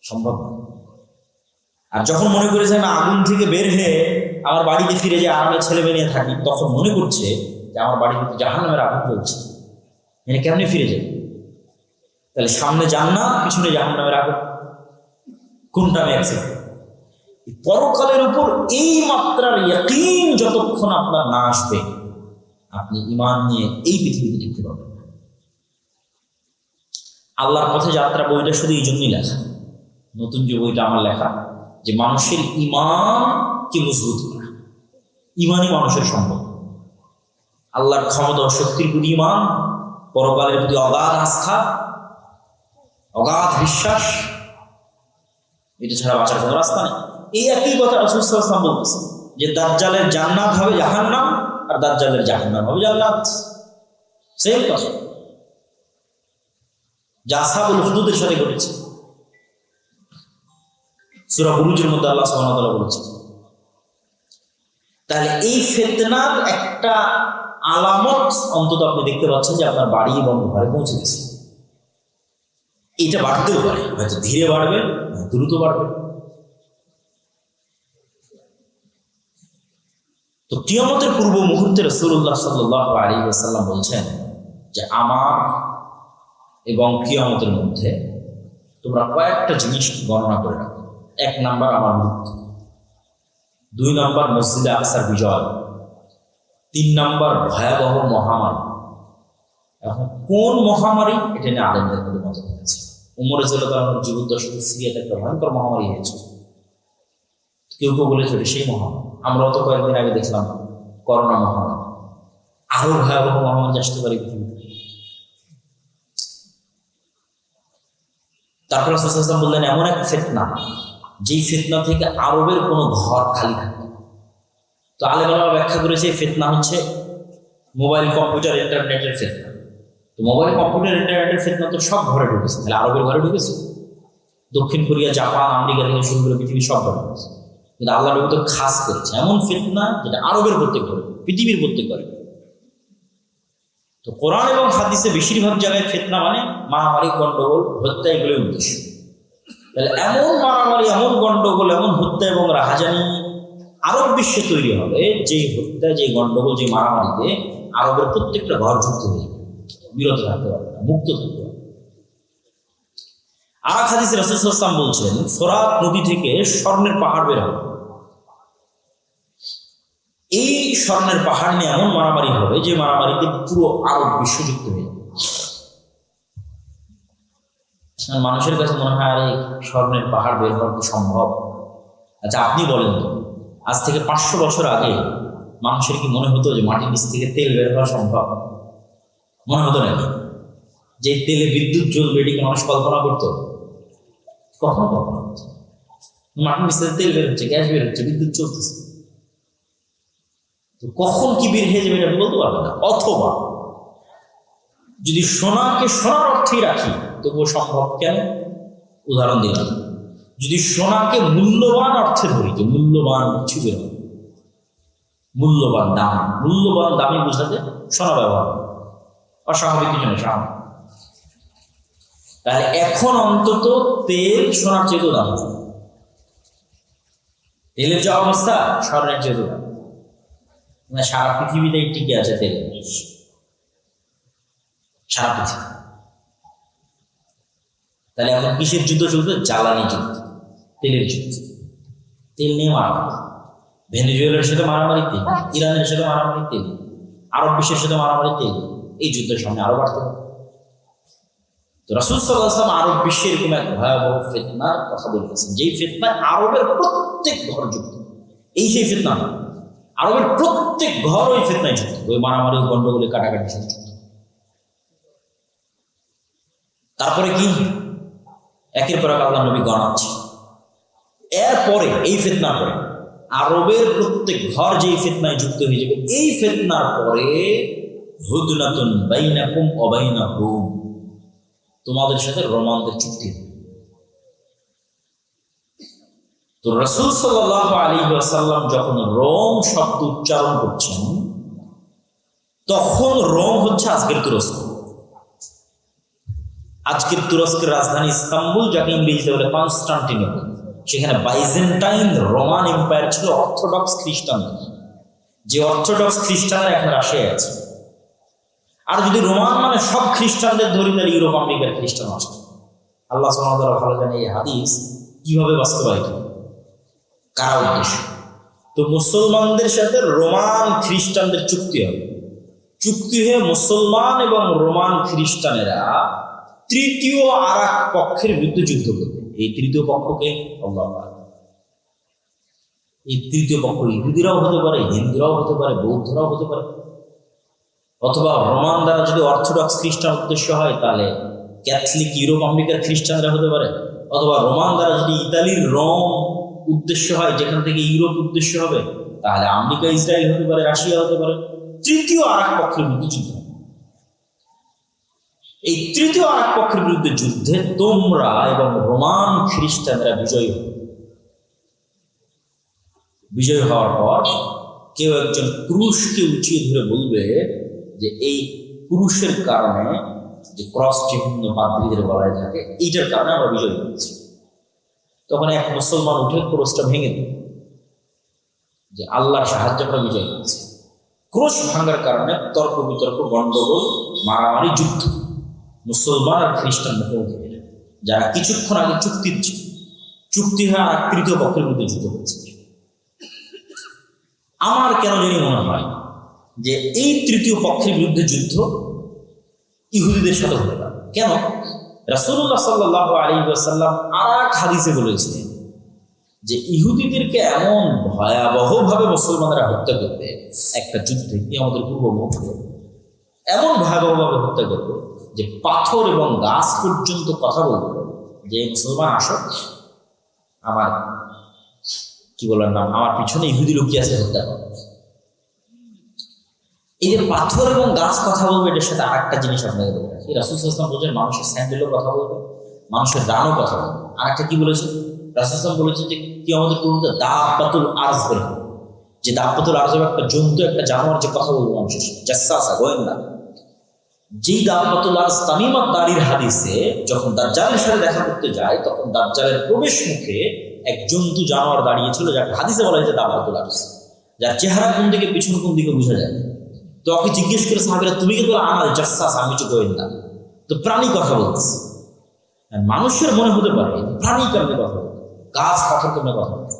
সম্ভব না। আর যখন মনে করেছে আমি আগুন থেকে বের হয়ে আমার বাড়িতে ফিরে যে আরামে ছেলে মেয়ে নিয়ে থাকি, তখন মনে করছে যে আমার বাড়িতে জাহান্নামের আগুন জ্বলছে, মানে কেমনে ফিরে যাবে? তাহলে সামনে জান্নাত, পিছনে জাহান্নামের আগুন, কোনটা আমি অ্যাকসেপ্ট? পরকালের উপর এই মাত্রার ইয়াকিন যতক্ষণ আপনার না আসবে, আপনি ঈমান নিয়ে এই পৃথিবীতে টিকতে পারবেন না। আল্লাহর পথে যাত্রা বইটা শুধু এই জন্যই লেখা, নতুন যে বইটা আমার লেখা, যে মানুষের ঈমানকে মজবুত করা। ঈমানই মানুষের সম্পদ। আল্লাহর ক্ষমতা ও শক্তির প্রতি ঈমান, পরকালের প্রতি অগাধ আস্থা, অগাধ বিশ্বাস, এটা ছাড়া বাঁচার কোনো রাস্তা নেই। এই একই কথা রাসূল সাল্লাল্লাহু আলাইহি ওয়াসাল্লাম বলতেছেন যে দাজ্জালের জান্নাত হবে জাহান্নাম, আর দাজ্জালের জাহান্নাম হবে জান্নাত। সেম কথা যা আসহাবুল হুদুদের সাথে ঘটেছে। সূরা বুরুজের মধ্যে আল্লাহ সুবহানাহু ওয়া তাআলা বলেছেন। তাহলে এই ফিতনার একটা আলামত অন্তত আপনি দেখতে পাচ্ছেন যে আপনার বাড়ি এবং ঘরে পৌঁছে গেছে। এটা বাড়তেও পারে, হয়তো ধীরে বাড়বে, দ্রুত বাড়বে। তো কিয়ামতের পূর্ব মুহূর্তে রাসূলুল্লাহ সাল্লাল্লাহু আলাইহি ওয়াসাল্লাম বলছেন যে আমার এবং কিয়ামতের মধ্যে তোমরা কয়েকটা জিনিস গণনা করে রাখো। 1 নাম্বার আমার মৃত্যু, 2 নাম্বার মসজিদে আকসার বিজয়, 3 নাম্বার ভয়াবহ মহামারী। এখন কোন মহামারী, এটা নিয়ে আলেমদের মধ্যে মতভেদ আছে। উমর রাদিয়াল্লাহু আনহুর জীবদ্দশায় সিরিয়াতে একটা ভয়ঙ্কর মহামারী হয়েছে। কেউ কেউ বলেছে সেই মহামারী। আমরাও তো কয়েকদিন আগে দেখলাম করোনা মহামারী। আরো ভয়াবহ মহামারী আসতে পারে পৃথিবীতে। তারপর রাসূল সাল্লাল্লাহু আলাইহি ওয়াসাল্লাম বললেন এমন এক ফিতনা, যেই ফিতনা থেকে আরবের কোনো ঘর খালি থাকবে। তো আলেমরা ব্যাখ্যা করেছে এই ফিতনা হচ্ছে মোবাইল, কম্পিউটার, ইন্টারনেটের ফিতনা। তো মোবাইল, কম্পিউটার, ইন্টারনেটের ফিতনা তো সব ঘরে ঢুকেছে, তাহলে আরবের ঘরে ঢুকেছে? দক্ষিণ কোরিয়া, জাপান, আমেরিকা থেকে শুরু করে পৃথিবীর সব ঘরে ঢুকেছে। কিন্তু আল্লাহ নবী তো খাস করেছে এমন ফিতনা যেটা আরবের প্রত্যেক ঘরে, পৃথিবীর প্রত্যেক ঘরে। তো কোরআন এবং হাদিসে বেশিরভাগ জায়গায় ফিতনা মানে মারামারি, গন্ডগোল, হত্যা, এগুলোই উদ্দেশ্য। তাহলে এমন মারামারি, এমন গন্ডগোল, এমন হত্যা এবং রাহাজানি আরব বিশ্বে তৈরি হবে, যে হত্যা, যে গন্ডগোল, যে মারামারিতে আরবের প্রত্যেকটা ঘর ঢুকতে দেবে, বিরত থাকতে পারবে না। মুক্ত থাকতে হবে। আর এক হাদিসে রাসূল সাল্লাল্লাহু আলাইহি ওয়াসাল্লাম বলছেন, ফোরাত নদী থেকে স্বর্ণের পাহাড় বের হবে। এই স্বর্ণের পাহাড় নিয়ে এমন মারামারি হবে যে মারামারিতে পুরো আরব বিশ্বযুক্ত হয়ে যাবে। মানুষের কাছে মনে হয় আরে স্বর্ণের পাহাড় বের হওয়া কি সম্ভব? আচ্ছা আপনি বলেন তো, আজ থেকে 500 বছর আগে মানুষের কি মনে হতো যে মাটির নিচ থেকে তেল বের হওয়া সম্ভব? মনে হতো নাকি? যে তেলে বিদ্যুৎ জ্বলবে এটিকে মানুষ কল্পনা করতো? কখনো কল্পনা করছে। মাটির নিচ থেকে তেল বের হচ্ছে, গ্যাস বের হচ্ছে, বিদ্যুৎ চলতেছে, তো কখন কি বের হয়ে যাবে এটা বলতে পারবে না। অথবা যদি সোনাকে সোনার অর্থেই রাখি তবুও সম্ভব কেন? উদাহরণ দিলাম, যদি সোনাকে মূল্যবান অর্থে ধরি যে মূল্যবান কিছু বের হবে, মূল্যবান দামি বোঝাতে সোনা ব্যবহার করে, অস্বাভাবিক কিছু নয়, স্বাভাবিক। তাহলে এখন অন্তত তেল সোনার চেয়েও দাম, তেলের যে অবস্থা স্বর্ণের চেয়েও দাম। সারা পৃথিবীতে টিকে আছে তেল, সারা পৃথিবী। তাহলে এখন কিসের যুদ্ধ চলবে? জ্বালানি যুদ্ধ, তেলের যুদ্ধ। তেল নিয়ে মারামারি, ভেনেজুয়েলার সাথে মারামারি তেল, ইরানের সাথে মারামারি তেল, আরব বিশ্বের সাথে মারামারি তেল। এই যুদ্ধের সামনে আরো বাড়তে হবে। তো রাসূল সাল্লাল্লাহু আলাইহি ওয়াসাল্লাম আরব বিশ্বের এরকম এক ভয়াবহ ফিতনার কথা বলেছেন, যেই ফিতনায় আরবের প্রত্যেক ঘর যুক্ত। এই সেই ফিতনা না, আরবের প্রত্যেক ঘর ওই ফিতনায় যুক্ত, ওই মারামারি গন্ডগোলে কাটাকাটি সাথে যুক্ত। তারপরে কি? একের পর এক আল্লাহ নবী গণাচ্ছে। এরপরে এই ফিতনার পরে আরবের প্রত্যেক ঘর যেই ফিতনায় যুক্ত হয়ে যাবে, এই ফিতনার পরে হুদনাতুন বাইনাকুম ওয়া বাইনাহুম, তোমাদের সাথে রোমানদের চুক্তি হবে। তো রাসূল সাল্লাল্লাহু আলাইহি ওয়াসাল্লাম যখন রোম শব্দ উচ্চারণ করছেন, তখন রোম হচ্ছে আজকের তুরস্ক। আজকের তুরস্কের রাজধানী ইস্তাম্বুল, যাকে ইংরেজিতে বলে কনস্টান্টিনোপল। সেখানে বাইজেন্টাইন রোমান এম্পায়ার ছিল, অর্থোডক্স খ্রিস্টান, যে অর্থোডক্স খ্রিস্টানরা এখন রাশিয়ায় আছে। আর যদি রোমান মানে সব খ্রিস্টানদের ধরি, তাহলে ইউরোপ আমেরিকার খ্রিস্টান আছে। আল্লাহ সুবহানাহু ওয়া তাআলা ভালো জানে এই হাদিস কিভাবে বাস্তবায়িত, কারা উদ্দেশ্য। তো মুসলমানদের সাথে রোমান খ্রিস্টানদের চুক্তি হবে। চুক্তি হয়ে মুসলমান এবং রোমান খ্রিস্টানেরা তৃতীয় আর এক পক্ষের বিরুদ্ধে যুদ্ধ করবে। এই তৃতীয় পক্ষকে আল্লাহ, এই তৃতীয় পক্ষ ইহুদিরাও হতে পারে, হিন্দুরাও হতে পারে, বৌদ্ধরাও হতে পারে, অথবা রোমান দ্বারা যদি অর্থোডক্স খ্রিস্টান উদ্দেশ্য হয় তাহলে ক্যাথলিক ইউরোপ আমেরিকার খ্রিস্টানরা হতে পারে, অথবা রোমান দ্বারা যদি ইতালির রোম উদ্দেশ্য হয়, যেখান থেকে ইউরোপ উদ্দেশ্য হবে, তাহলে আমেরিকা ইসরায়েল হতে পারে, রাশিয়া হতে পারে। তৃতীয় আর এক পক্ষের বিরুদ্ধে যুদ্ধ। এই তৃতীয় আর এক পক্ষের বিরুদ্ধে যুদ্ধে তোমরা এবং রোমান খ্রিস্টানরা বিজয়ী হবে। বিজয় হওয়ার পর কেউ একজন ক্রুশকে উঁচিয়ে ধরে বলবে যে এই ক্রুশের কারণে, যে ক্রস চিহ্ন পাদ্রীদের গলায় থাকে, এইটার কারণে আমরা বিজয় হয়েছি। তখন এক মুসলমান উঠে ক্রসটা ভেঙে দেবে যে আল্লাহর সাহায্যে আমরা বিজয় হয়েছি। ক্রস ভাঙার কারণে তর্ক বিতর্ক, গন্ডগোল, মারামারি, যুদ্ধ, মুসলমান আর খ্রিস্টান মুখোমুখি, যারা কিছুক্ষণ আগে চুক্তি হয়ে আর তৃতীয় পক্ষের বিরুদ্ধে যুদ্ধ করেছে। আমার কেন জানি মনে হয় যে এই তৃতীয় পক্ষের বিরুদ্ধে যুদ্ধ ইহুদিদের সাথে হতে পারে। কেন? রাসূলুল্লাহ সাল্লাল্লাহু আলাইহি ওয়াসাল্লাম আর এক হাদিসে বলেছিলেন যে ইহুদিদেরকে এমন ভয়াবহভাবে মুসলমানরা হত্যা করবে একটা যুদ্ধে, কি আমাদের পূর্বমুখ এমন ভয়াবহভাবে হত্যা করবে যে পাথর এবং গাছ পর্যন্ত কথা বলবে যে মুসলমান আসো, আমার কি বলার নাম, আমার পিছনে ইহুদি লুকিয়ে আছে, হত্যা করো। এই যে পাথর এবং গাছ কথা বলবে, এটার সাথে আরেকটা জিনিস আপনাকে বলে রাখি, রাসূল সাল্লাল্লাহু আলাইহি ওয়াসাল্লাম বলেছেন মানুষের স্যান্ডেলও কথা বলবে, মানুষের রানও কথা বলবে। আরেকটা কি বলেছে রাসূল সাল্লাল্লাহু আলাইহি ওয়াসাল্লাম? বলেছেন যে কি আমাদের পূর্বে দাব্বাতুল আরজ বের হবে, যে দাব্বাতুল আরজ একটা জন্তু, একটা জানোয়ার যে কথা বলবে মানুষের, জাসসাসা, গোয়েন্দা। যেই দাব্বাতুল আরজ তামিমাত দারির হাদিসে যখন দাজ্জালের সাথে দেখা করতে যায়, তখন দাজ্জালের প্রবেশ মুখে এক জন্তু জানোয়ার দাঁড়িয়েছিল, যাকে হাদিসে বলা হয়েছে দাব্বাতুল আরজ, যার চেহারা কোন দিকে পিছনে কোন দিকে বোঝা যায়। তো ওকে জিজ্ঞেস করে সাহাবীরা, তুমি কি বলে? আমার জাসসাস, আমি হচ্ছে গোয়েন্দা। তো প্রাণী কথা বলতেছে, মানুষের মনে হতে পারে প্রাণী কেমনে কথা বলতে, গাছ পাথর কেমনে কথা বলতে।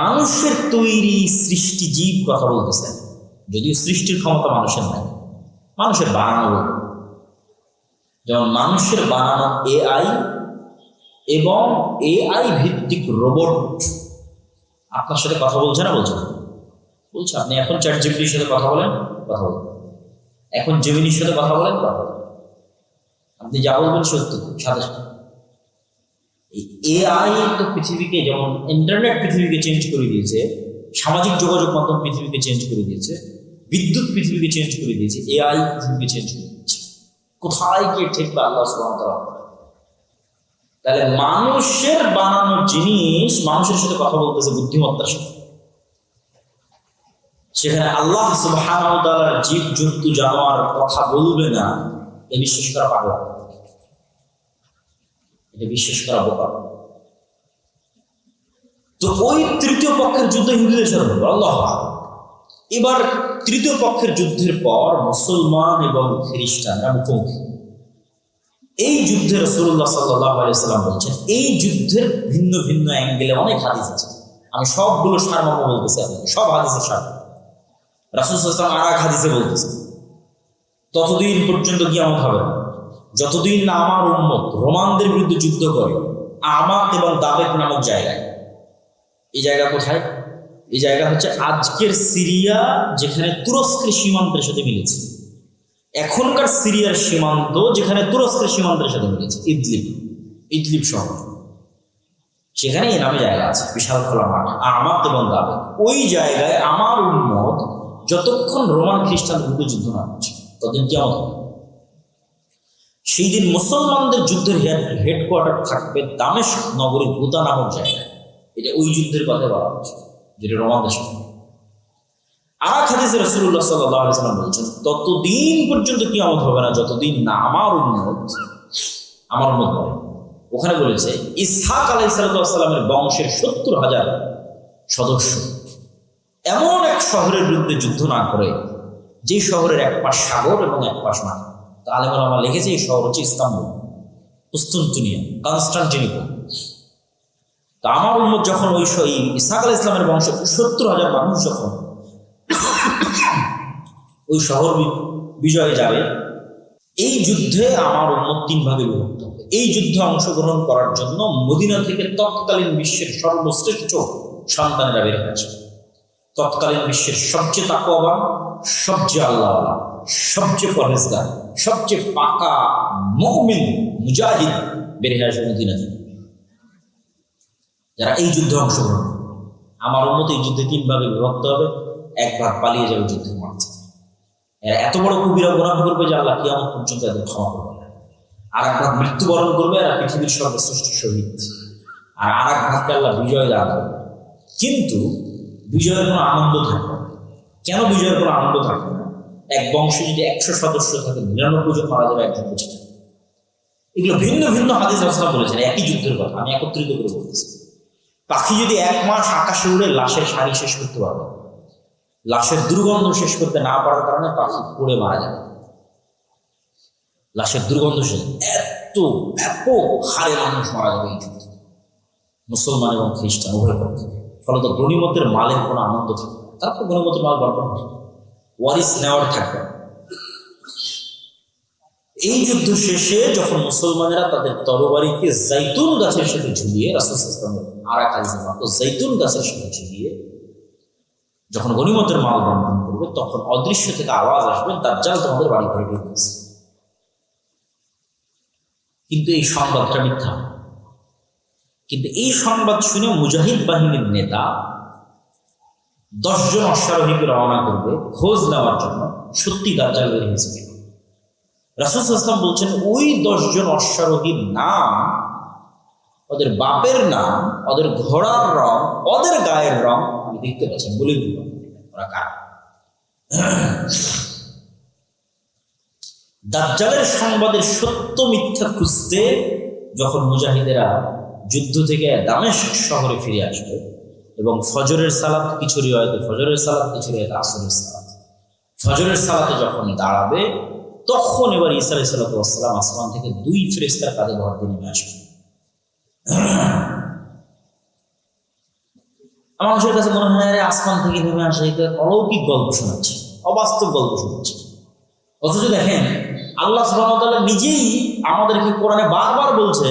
মানুষের তৈরি সৃষ্টি জীব কথা বলতেছে, যদিও সৃষ্টির ক্ষমতা মানুষের নাই, মানুষের বানানো। যেমন মানুষের বানানো এআই এবং এআই ভিত্তিক রোবট আপনার সাথে কথা বলছে না? বলছে না? বলছে। আপনি এখন চ্যাট জিপিটির সাথে কথা বলেন, কথা বলেন। এখন জেমিনির সাথে কথা বলেন, কথা বলেন। আপনি যা বলবেন সত্য সাথে সাথে। এআই তো পৃথিবীকে, যেমন ইন্টারনেট পৃথিবীকে চেঞ্জ করে দিয়েছে, সামাজিক যোগাযোগ মাধ্যম পৃথিবীকে চেঞ্জ করে দিয়েছে, বিদ্যুৎ পৃথিবীকে চেঞ্জ করে দিয়েছে, এআই পৃথিবীকে চেঞ্জ করে দিয়েছে। কোথায় গিয়ে ঠেকবে আল্লাহ সুবহানাহু ওয়া তাআলা। তাহলে মানুষের বানানো জিনিস মানুষের সাথে কথা বলতেছে বুদ্ধিমত্তার সাথে, সেখানে আল্লাহ সুবহানাহু ওয়া তাআলার জীব জন্তু জানোয়ার কথা বলবে না, এ বিশ্বাস করা পাগল, এটা বিশ্বাস করা বোকা। তো ওই তৃতীয় পক্ষের যুদ্ধ হিন্দুদের সাথে হলো, আল্লাহ। এবার তৃতীয় পক্ষের যুদ্ধের পর মুসলমান এবং খ্রিস্টানরা মুখোমুখি। এই যুদ্ধে রাসূলুল্লাহ সাল্লাল্লাহু আলাইহি ওয়াসাল্লাম বলছেন, এই যুদ্ধের ভিন্ন ভিন্ন অ্যাঙ্গেলে অনেক হাদিস আছে, আমি সবগুলো সারমর্ম বলতেছি, সব হাদিসের সার। রাসূল সাল্লাল্লাহু আলাইহি ওয়াসাল্লাম আর এক হাদিসে বলতেছে, ততদিন পর্যন্ত কিয়ামত হবে না যতদিন না আমার উম্মত রোমানদের বিরুদ্ধে যুদ্ধ করে আমাত এবং দাবেক নামক জায়গায়। এই জায়গা কোথায়? এই জায়গা হচ্ছে আজকের সিরিয়া, যেখানে তুরস্কের সীমান্তের সাথে মিলেছে। এখনকার সিরিয়ার সীমান্ত যেখানে তুরস্কের সীমান্তের সাথে মিলেছে, ইদলিব শহর, সেখানে এই নামে জায়গা আছে, বিশাল খোলা মাঠ, আমাত এবং দাবেক। ওই জায়গায় আমার উম্মত যতক্ষণ রোমান খ্রিস্টান বিরুদ্ধে যুদ্ধ না হচ্ছে ততদিন কিয়ামত হবে। সেই দিন মুসলমানদের যুদ্ধের হেডকোয়ার্টার থাকবে দামেস্ক নগরীর গুতা নামক জায়গায়। এটা ওই যুদ্ধের কথা বলা হচ্ছে, যেটা রোমানদের সাথে। আর এক হাদিসে রাসূলুল্লাহ সাল্লাল্লাহু আলাইহি ওয়াসাল্লাম বলছেন, ততদিন পর্যন্ত কিয়ামত হবে না যতদিন না আমার উম্মত বলে। ওখানে বলেছে ইসহাক আলাইহিস সালামের বংশের ৭০,০০০ সদস্য এমন এক শহরের বিরুদ্ধে যুদ্ধ না করে, যে শহরের এক পাশ সাগর এবং এক পাশ মাঠ। আলেম ওলামা লিখেছে এই শহর হচ্ছে ইস্তাম্বুল, কুস্তুনতুনিয়া, কনস্টান্টিনোপল। তা আমার উম্মত যখন ওই ইসহাক আলাইহিস সালামের বংশের ৭০,০০০ মানুষ যখন ওই শহর বিজয়ে যাবে, এই যুদ্ধে আমার উম্মত ৩ ভাগে বিভক্ত হবে। এই যুদ্ধে অংশগ্রহণ করার জন্য মদিনা থেকে তৎকালীন বিশ্বের সর্বশ্রেষ্ঠ সন্তানেরা বের হয়েছে। তৎকালীন বিশ্বের সবচেয়ে তাকওয়াবান, সবচেয়ে আল্লাহওয়ালা, সবচেয়ে পরহেজগার, সবচেয়ে পাকা মুমিন মুজাহিদ বের হয়ে আসবে মদিনা থেকে, যারা এই যুদ্ধে অংশগ্রহণ। আমার উম্মত এই যুদ্ধে ৩ ভাগে বিভক্ত হবে। এক ভাগ পালিয়ে যাবে যুদ্ধের মাঠে, এরা এত বড় কবিরা গুনাহ করবে যে আল্লাহ কিয়ামত পর্যন্ত এদের ক্ষমা করবে না। আর এক ভাগ মৃত্যুবরণ করবে, এরা পৃথিবীর সর্বশ্রেষ্ঠ শহীদ। আর এক ভাগকে আল্লাহ বিজয় দান করবে। কিন্তু বিজয়ের কোনো আনন্দ থাকবে না। কেন বিজয়ের কোনো আনন্দ থাকবে না? এক বংশে যদি ১০০ সদস্য থাকে, ৯৯ জন মারা যাবে, একজন বেঁচে যাবে। এগুলো ভিন্ন ভিন্ন হাদিস রাসূল বলেছেন, একই যুদ্ধের কথা আমি একত্রিত করে বলতেছি। পাখি যদি ১ মাস আকাশে উড়ে লাশের সারি শেষ করতে পারবে, লাশের দুর্গন্ধ শেষ করতে না পারার কারণে পাখি পড়ে মারা যাবে। লাশের দুর্গন্ধ শেষ, এত ব্যাপক হারে মানুষ মারা যাবে এই যুদ্ধে, মুসলমান এবং খ্রিস্টান উভয় পক্ষে। ফলত গনিমতের মালের কোনো আনন্দ থাকবে না। তারপর গনিমতের মাল বর্তমান ওয়ারিস নেওয়ার থাকবে। এই যুদ্ধ শেষে যখন মুসলমানেরা তাদের তরবারিকে জাইতুন গাছের সাথে ঝুলিয়ে, রাসূল সাল্লাল্লাহু আলাইহি ওয়াসাল্লাম আর এক হাদিসে জাইতুন গাছের সাথে ঝুলিয়ে যখন গনিমতের মাল বন্টন করবে, তখন অদৃশ্য থেকে আওয়াজ আসবে, দাজ্জাল তোমাদের বাড়ি ঘরে ঢুকছে। কিন্তু এই সংবাদটা মিথ্যা। কিন্তু এই সংবাদ শুনে মুজাহিদ বাহিনীর নেতা ১০ জন অশ্বারোহীকে রওনা করবে খোঁজ নেওয়ার জন্য, সত্যি দাজ্জাল বের হয়েছে। রাসূল সাল্লাল্লাহু আলাইহি ওয়াসাল্লাম বলছেন, ওই ১০ জন অশ্বারোহীর নাম, ওদের বাপের নাম, ওদের ঘোড়ার রং, ওদের গায়ের রং আমি দেখতে পাচ্ছি, বলে দিল ওরা কার। দাজ্জালের সংবাদের সত্য মিথ্যা খুঁজতে যখন মুজাহিদেরা যুদ্ধ থেকে দামেস্ক শহরে ফিরে আসবে এবং ফজরের সালাত, কিছু রিওয়ায়েতে ফজরের সালাত, কিছু রিওয়ায়েতে আসরের সালাত, ফজরের সালাতে যখন দাঁড়াবে, তখন এবার ঈসা আলাইহিস সালাম আসমান থেকে 2 ফেরেশতার কাঁধে ভর দিয়ে নেমে আসবে। মানুষের কাছে মনে হয় আরে আসমান থেকে নেমে আসে এটা অলৌকিক গল্প শোনাচ্ছে, অবাস্তব গল্প শোনাচ্ছে। অথচ দেখেন আল্লাহ সুবহানাহু ওয়া তাআলা নিজেই আমাদেরকে কোরআনে বারবার বলছে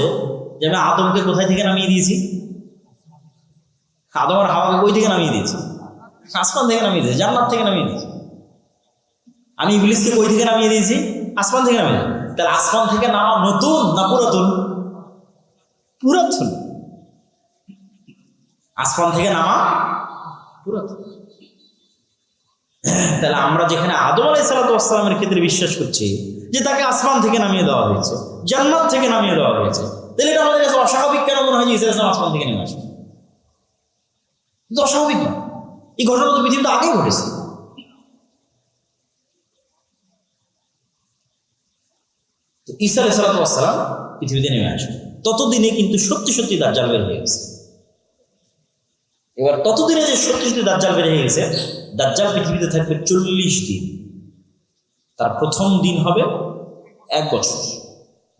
যে আমি আদমকে কোথায় থেকে নামিয়ে দিয়েছি, আদম আর হাওয়াকে কই থেকে নামিয়ে দিয়েছি, আসমান থেকে নামিয়ে দিয়েছি, জান্নাত থেকে নামিয়ে দিয়েছি। আমি ইবলিসকে কই থেকে নামিয়ে দিয়েছি, আসমান থেকে নামিয়ে দিয়েছি। তাহলে আসমান থেকে নামা নতুন না পুরাতন? পুরাতন। আসমান থেকে নামা পুরাতন। তাহলে আমরা যেখানে আদম আলাইহিস সালামের ক্ষেত্রে বিশ্বাস করছি যে তাকে আসমান থেকে নামিয়ে দেওয়া হয়েছে, জান্নাত থেকে নামিয়ে দেওয়া হয়েছে, তাহলে এটা আমাদের কাছে অস্বাভাবিক কেন মনে হয় যে ঈসা আলাইহিস সালাম আসমান থেকে নেমে আসবে? কিন্তু অস্বাভাবিক না, এই ঘটনা তো পৃথিবীতে আগেই ঘটেছে। তো ঈসা আলাইহিস সালাম পৃথিবীতে নেমে আসবে, ততদিনে কিন্তু সত্যি সত্যি দাজ্জাল বের হয়ে গেছে। এবার ততদিনে যে সত্যি সত্যি দাজ্জাল বের হয়ে গেছে, দাজ্জাল পৃথিবীতে থাকবে 40 দিন। তার প্রথম দিন হবে 1 বছর,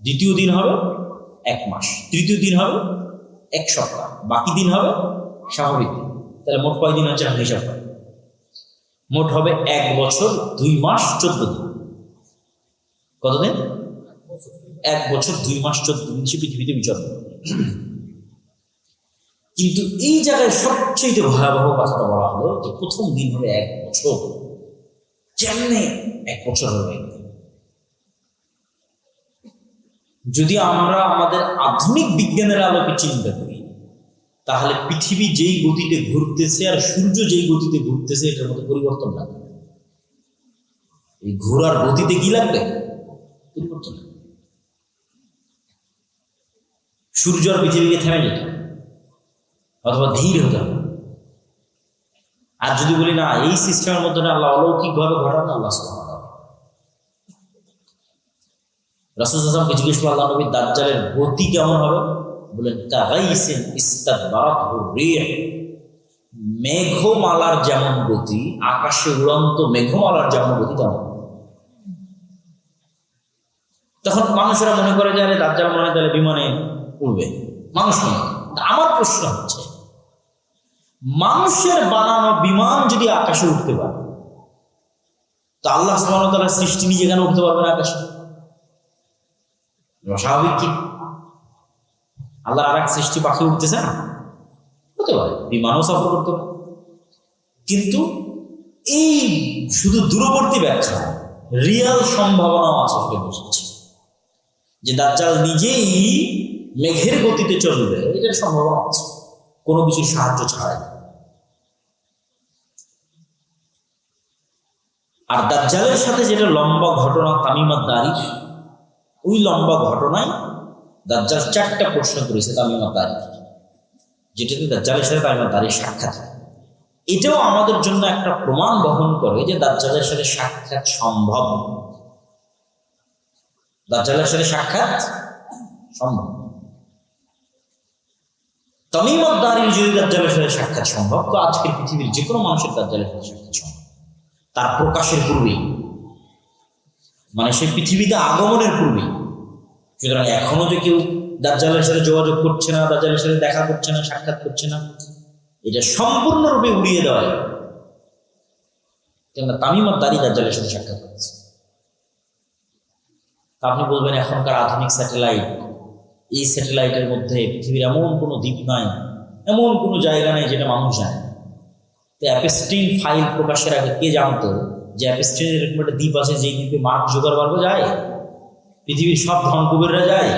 দ্বিতীয় দিন হবে 1 মাস, তৃতীয় দিন হবে 1 সপ্তাহ, বাকি দিন হবে স্বাভাবিক দিন। তাহলে মোট কয় দিন হচ্ছে হিসাব করে? মোট হবে 1 বছর 2 মাস 14 দিন। কতদিন? 1 বছর 2 মাস 14 দিন সে পৃথিবীতে বিচরণ করে। কিন্তু এই জায়গায় সবচেয়ে ভয়াবহ কথাটা বলা হলো যে প্রথম দিন হবে 1 বছর। কেমনে 1 বছর হবে? যদি আমরা আমাদের আধুনিক বিজ্ঞানের আলোকে চিন্তা করি, তাহলে পৃথিবী যেই গতিতে ঘুরতেছে আর সূর্য যেই গতিতে ঘুরতেছে এটার মধ্যে পরিবর্তন লাগবে। এই ঘোরার গতিতে কি লাগবে? পরিবর্তন। সূর্য আর পৃথিবীকে থেমে যেতে অথবা ধীর হতে হবে। আর যদি বলি না এই সিস্টেমের মধ্যে আল্লাহ অলৌকিকভাবে ঘটান, আল্লাহ সুবহানাহু ওয়া তাআলা রাসূল সাল্লাল্লাহু আলাইহি ওয়াসাল্লামকে জিজ্ঞেস করলেন আল্লাহ নবী দাজ্জালের গতি কেমন হবে? বলেন কাগাইসিন ইস্তাদবারাতহু রিহ, মেঘমালার যেমন গতি, আকাশে উড়ন্ত মেঘমালার যেমন গতি তেমন। তখন মানুষেরা মনে করে যে আরে দাজ্জাল মনে হয় তাহলে বিমানে উড়বে, মানুষ নয়। আমার প্রশ্ন হচ্ছে মানুষের বানানো বিমান যদি আকাশে উঠতে পারে, তো আল্লাহ সুবহানাহু ওয়া তাআলার সৃষ্টি নিজে কেন উঠতে পারবে না আকাশে? স্বাভাবিক কি? আল্লাহর আর এক সৃষ্টি পাখি উঠতেছে না? হতে পারে, বিমানও সফর করতে পারে। কিন্তু এই শুধু দূরবর্তী ব্যাখ্যা, রিয়াল সম্ভাবনাও আছে সেটা বুঝছি যে দাজ্জাল নিজেই মেঘের গতিতে চলবে, এটার সম্ভাবনা আছে কোনো কিছুর সাহায্য ছাড়াই। আর দাজ্জালের সাথে যেটা লম্বা ঘটনা তামিমাত দারির, ওই লম্বা ঘটনায় দাজ্জাল 4টা প্রশ্ন করেছে তামিমাত দারির, যেটাতে দাজ্জালের সাথে তামিমাত দারির সাক্ষাৎ। এটাও আমাদের জন্য একটা প্রমাণ বহন করে যে দাজ্জালের সাথে সাক্ষাৎ সম্ভব। দাজ্জালের সাথে সাক্ষাৎ সম্ভব। তামিমাত দারির যদি দাজ্জালের সাথে সাক্ষাৎ সম্ভব, তো আজকের পৃথিবীর যে কোনো মানুষের দাজ্জালের সাথে সাক্ষাৎ সম্ভব, তার প্রকাশের পূর্বেই, মানে সে পৃথিবীতে আগমনের পূর্বেই। সুতরাং এখনো যে কেউ দাজ্জালের সাথে যোগাযোগ করছে না, দাজ্জালের সাথে দেখা করছে না, সাক্ষাৎ করছে না, এটা সম্পূর্ণরূপে উড়িয়ে দেওয়া যায়। কেননা তামিমাত দারি দাজ্জালের সাথে সাক্ষাৎ করেছে। তা আপনি বলবেন এখনকার আধুনিক স্যাটেলাইট, এই স্যাটেলাইটের মধ্যে পৃথিবীর এমন কোনো দ্বীপ নাই, এমন কোনো জায়গা নেই যেটা মানুষ জানে। তো অ্যাপস্টিন ফাইল প্রকাশের আগে কে জানতো যে অ্যাপস্টিনের এরকম একটা দ্বীপ আছে যে দ্বীপে মার্ক জুকারবার্গও যায়, পৃথিবীর সব ধনকুবেররা যায়,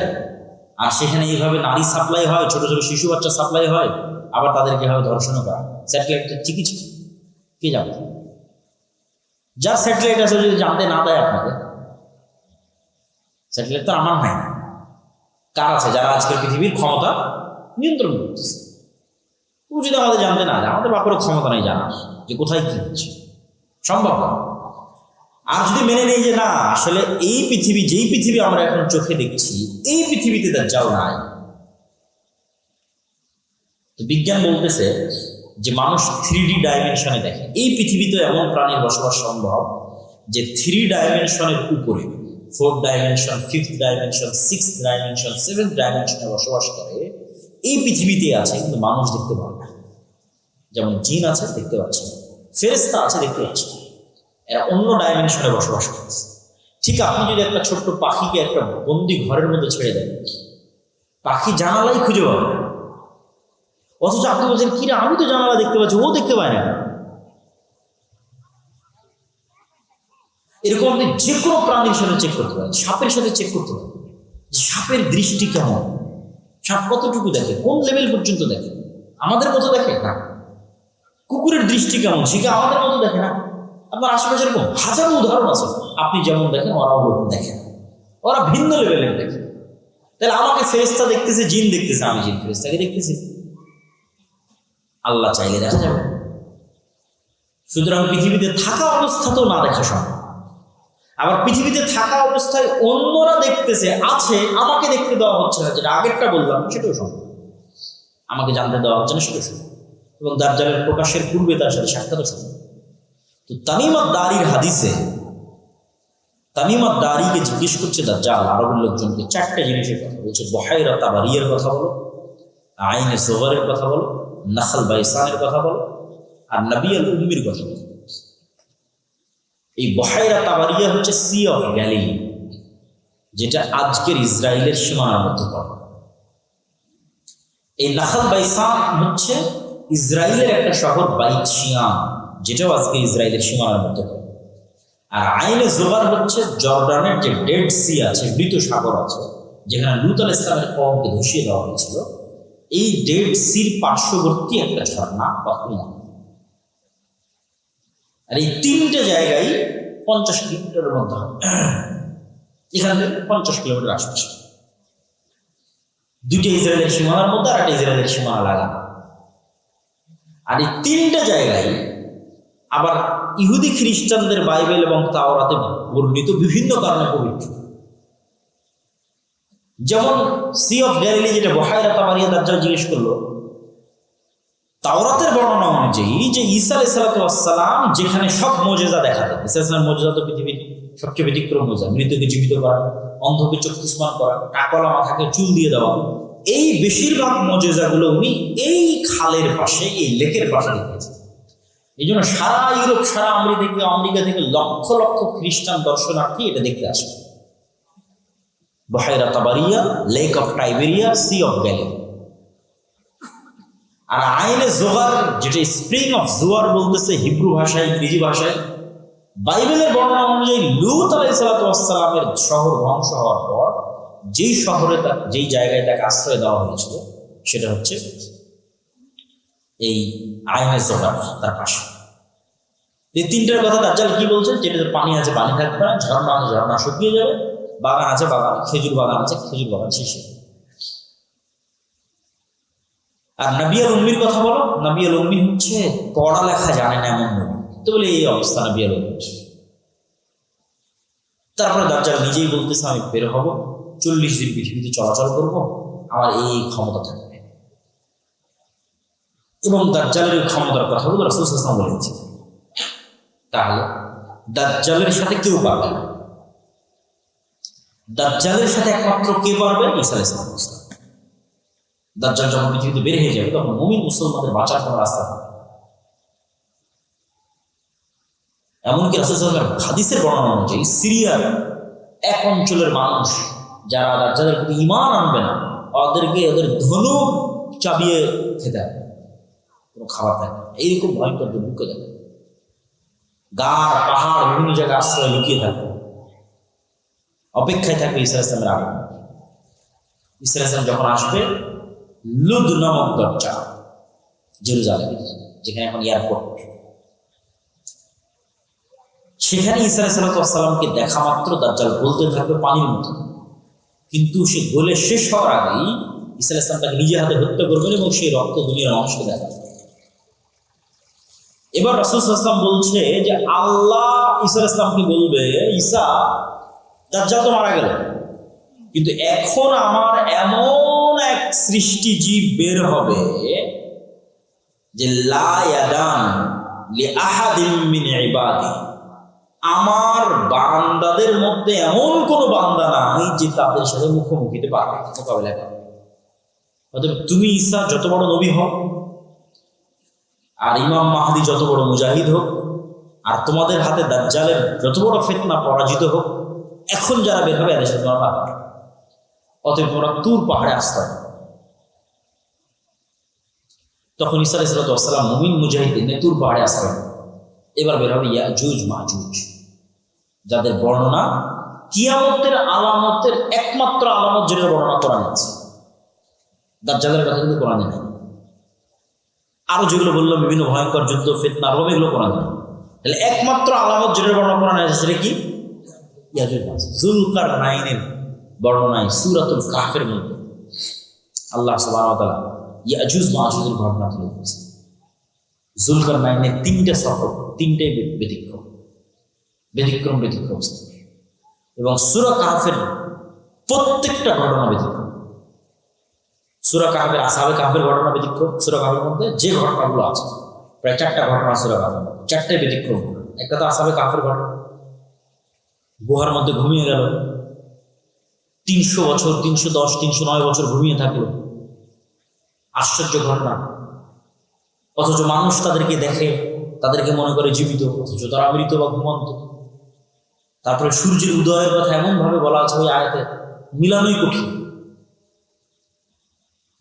আর সেখানে এইভাবে নারী সাপ্লাই হয়, ছোট ছোট শিশু বাচ্চা সাপ্লাই হয়, আবার তাদেরকে এভাবে ধর্ষণ করা। স্যাটেলাইটের চিকিৎসা কে জানতো? যার স্যাটেলাইট আছে যদি জানতে না দেয় আপনাকে, স্যাটেলাইট তো আমার নাই, কার আছে? যারা আজকের পৃথিবীর ক্ষমতা নিয়ন্ত্রণ করতেছে। ও যদি আমাদের জানতে না যায়, আমাদের বাপেরও ক্ষমতা নেই জানার যে কোথায় কি হচ্ছে, সম্ভব না। আর যদি মেনে নেই যে না আসলে এই পৃথিবী, যেই পৃথিবী আমরা এখন চোখে দেখছি, এই পৃথিবীতে দাজ্জাল নাই। তো বিজ্ঞান বলতেছে যে মানুষ 3D ডাইমেনশনে দেখে। এই পৃথিবীতে এমন প্রাণীর বসবাস সম্ভব যে 3 ডাইমেনশনের উপরে 4th dimension, 5th dimension, 6th dimension, 7th ডাইমেনশনে বসবাস করে, এই পৃথিবীতে আছে কিন্তু মানুষ দেখতে পায় না। যেমন জিন আছে দেখতে পাচ্ছে না, ফেরেশতা আছে দেখতে পাচ্ছে না, এরা অন্য ডাইমেনশনে বসবাস করছে। ঠিক আপনি যদি একটা ছোট্ট পাখিকে একটা বন্দি ঘরের মধ্যে ছেড়ে দেন, পাখি জানালাই খুঁজে পাবে, অথচ আপনি বলছেন কিনা আমি তো জানালা দেখতে পাচ্ছি, ও দেখতে পায় না। এরকম আপনি যে কোনো প্রাণীর সাথে চেক করতে পারেন, সাপের সাথে চেক করতে পারেন সাপের দৃষ্টি কেমন, সাপ কতটুকু দেখে, কোন লেভেল পর্যন্ত দেখে, আমাদের মতো দেখে না। কুকুরের দৃষ্টি কেমন, সে কি আমাদের মতো দেখে না। আপনার আশেপাশে এরকম হাজারো উদাহরণ আছে, আপনি যেমন দেখেন ওরাও ওরকম দেখে, ওরা ভিন্ন লেভেলের দেখে। তাহলে আমাকে ফেরেশতা দেখতেছে, জিন দেখতেছে, আমি জিন ফেরেশতাকে দেখতেছি, আল্লাহ চাইলে দেখা যাবে। সুতরাং পৃথিবীতে থাকা অবস্থাতেও না দেখা সম্ভব। আবার পৃথিবীতে থাকা অবস্থায় অন্যরা দেখতেছে আছে, আমাকে দেখতে দেওয়া হচ্ছে না, যেটা আগেরটা বললাম সেটাও সম্ভব, আমাকে জানতে দেওয়া হচ্ছে না সেটাও সম্ভব, এবং দাজ্জালের প্রকাশের পূর্বে তার সাথে সাক্ষাৎও সম্ভব। তো তামিম আদ-দারির হাদিসে তামিম আদ-দারিকে জিজ্ঞেস করছে দাজ্জাল আরবের লোকজনকে 4টে জিনিসের কথা বলছে, বহাইরা তাবারিয়ার কথা বলো, আইনে সোগরের কথা বলো, নাখল বাইসানের কথা বলো, আর নবী আল উম্মির কথা বলো। এই বহাইরা তাবারিয়া হচ্ছে সি অফ গ্যালিলি, যেটা আজকের ইসরায়েলের সীমানার মধ্যে পড়ে। এই নাখল বাইসান হচ্ছে ইসরায়েলের একটা শহর বাইতশিয়ান, যেটাও আজকে ইসরায়েলের সীমানার মধ্যে পড়ে। আর আইনে জোবার হচ্ছে জর্ডানের যে ডেড সি আছে, মৃত সাগর আছে, যেখানে লূত আলাইহিস সালামের কওমকে ধসিয়ে দেওয়া হয়েছিল, এই ডেড সির পার্শ্ববর্তী একটা ঝর্ণা বা কুয়া। আর এই 3টে জায়গায় 50 কিলোমিটারের মধ্যে হবে, এখান থেকে 50 কিলোমিটার আশপাশে। 2টে ইসরায়েলের সীমানার মধ্যে আর একটা ইসরায়েলের সীমানা লাগানো। আর এই 3টে জায়গায় আবার ইহুদি খ্রিস্টানদের বাইবেল এবং তাওরাতে বর্ণিত বিভিন্ন কারণে পবিত্র। যেমন সি অফ গ্যালিলি, যেটা বহাইরা তাবারিয়া দাজ্জাল জিজ্ঞেস করলো, তাওরাতের বর্ণনা অনুযায়ী যে ঈসা আলাইহিস সালাম যেখানে সব মুজিজা দেখাতেন, ঈসা আলাইহিস সালামের মুজিজা তো পৃথিবীর সবচেয়ে ব্যতিক্রম মুজিজা, মৃতকে জীবিত করা, অন্ধকে চক্ষুষ্মান করা, টাকলা মাথাকে চুল দিয়ে দেওয়া, এই বেশিরভাগ মুজিজাগুলো উনি এই খালের পাশে, এই লেকের পাশে দেখেছেন। এই জন্য সারা ইউরোপ, সারা আমেরিকা থেকে লক্ষ লক্ষ খ্রিস্টান দর্শনার্থী এটা দেখতে আসে। বহাইরা তাবারিয়া, lake of Tiberias, sea of Galilee. আর আইনে জোগার, যেটা স্প্রিং অফ জোয়ার বলতেছে হিব্রু ভাষায়, ইংরেজি ভাষায়, বাইবেলের বর্ণনা অনুযায়ী লূত আলাইহিস সালামের শহর ধ্বংস হওয়ার পর যেই শহরে যেই জায়গায় তাকে আশ্রয় দেওয়া হয়েছিল, সেটা হচ্ছে এই আইনে জোগার, তার পাশে। এই 3টার কথা দাজ্জাল কি বলছেন, যেটাতে পানি আছে পানি থাকবে না, ঝর্ণা আছে ঝর্ণা শুকিয়ে যাবে, বাগান আছে বাগান, খেজুর বাগান আছে খেজুর বাগান শেষে। আর নবী আল উম্মির কথা বলো, নবী আল উম্মি হচ্ছে পড়ালেখা জানে না এমন নবী, তো বলে এই অবস্থা নবী আল উম্মির। তারপরে দাজ্জাল নিজেই বলতেছে আমি বের হব, 40 দিন পৃথিবীতে চলাচল করবো, আমার এই ক্ষমতা থাকবে। এবং দাজ্জালের ক্ষমতার কথাগুলো রাসূল সাল্লাল্লাহু আলাইহি ওয়াসাল্লাম বলেছেন। তাহলে দাজ্জালের সাথে কেউ পারবে না, দাজ্জালের সাথে একমাত্র কে পারবে, ঈসা আলাইহিস সালাম। দাজ্জাল যখন পৃথিবীতে বের হয়ে যাবে, তখন মুমিন মুসলমানদের বাঁচার কোনো রাস্তা থাকবে। এমনকি রাসূল সাল্লাল্লাহু আলাইহি ওয়াসাল্লাম হাদিসের বর্ণনা অনুযায়ী সিরিয়ার এক অঞ্চলের মানুষ যারা দাজ্জালের প্রতি ঈমান আনবে না, ওদেরকে ওদের ধনুক চাবিয়ে খেতে হবে, কোনো খাবার থাকে না। এইরকম ভয়ঙ্কর দুর্ভিক্ষ দেখে, গাঢ় পাহাড় বিভিন্ন জায়গায় আশ্রয় লুকিয়ে থাকবে, অপেক্ষায় থাকবে ঈসা আলাইহিস সালামের আগমন। ঈসা আলাইহিস সালাম যখন আসবে, লুদ নামক দরজা, জেরুজালেমের, যেখানে এখন এয়ারপোর্ট, সেখানে ঈসা আলাইহিস সালামকে দেখা মাত্র দাজ্জাল বলতে থাকবে পানির মতো, কিন্তু সে গলে শেষ হওয়ার আগেই ঈসা আলাইহিস সালাম তাকে নিজে হাতে হত্যা করবেন এবং সেই রক্ত দুনিয়ার মানুষকে দেখাবে। এবার রাসূল সাল্লাল্লাহু আলাইহি ওয়াসাল্লাম বলছে যে আল্লাহ ঈসা আলাইহিস সালামকে বলবে, ঈসা দাজ্জাল তো মারা গেল, কিন্তু এখন আমার এমন এক সৃষ্টি জীব বের হবে যে লা ইয়াদান লি আহাদিন মিন ইবাদি, আমার বান্দাদের মধ্যে এমন কোনো বান্দা নাই যে তাদের সাথে মুখোমুখিতে পারবে, মোকাবেলা করবে। অতএব তুমি ঈসা যত বড় নবী হোক, আর ইমাম মাহদী যত বড় মুজাহিদ হোক, আর তোমাদের হাতে দাজ্জালের যত বড় ফিতনা পরাজিত হোক, এখন যারা বের হবে এদের সাথে তোমরা পারবে। অতএব তোমরা তুর পাহাড়ে আশ্রয়। তখন ঈসা আলাইহিস সালাম মুমিন মুজাহিদ নিয়ে তুর পাহাড়ে আশ্রয়। এবার বের হবে ইয়াজুজ মাজুজ, যাদের বর্ণনা কিয়ামতের আলামতের একমাত্র আলামত যেটার বর্ণনা কোরআন আছে। দাজ্জালের কথা কিন্তু কোরআনে নেই। আরো যেগুলো বললাম বিভিন্ন ভয়ঙ্কর যুদ্ধ ফিতনা রোম, এগুলো কোরআনে নেই। তাহলে একমাত্র আলামত যেটার বর্ণনা কোরআনে আছে সেটা কি? ইয়াজুজ মাজুজ। যুলকারনাইনের বর্ণনায় সূরাতুল কাহফের মধ্যে আল্লাহ সুবহানাহু ওয়া তাআলা ইয়াজুজ মাজুজের ঘটনা তুলে ধরেছেন। যুলকারনাইনের 3টে সফর, 3টাই ব্যতিক্রম ব্যতিক্রম ব্যতিক্রম, এবং সূরা কাহফের প্রত্যেকটা ঘটনা ব্যতিক্রম। সূরা কাহফের আসহাবে কাহফের ঘটনা ব্যতিক্রম। সূরা কাহফের মধ্যে যে ঘটনাগুলো আছে প্রায় 4টা ঘটনা সূরা কাহফের, 4টাই ব্যতিক্রম। একটা তো আসহাবে কাহফের ঘটনা, গুহার মধ্যে ঘুমিয়ে গেল, 300 বছর, 310, 309 বছর ঘুমিয়ে থাকলো, আশ্চর্য ঘটনা। অথচ মানুষ তাদেরকে দেখে, তাদেরকে মনে করে জীবিত, অথচ তারা মৃত বা ঘুমন্ত। তারপরে সূর্যের উদয়ের কথা এমন ভাবে বলা আছে ওই আয়াতে, মিলানোই কঠিন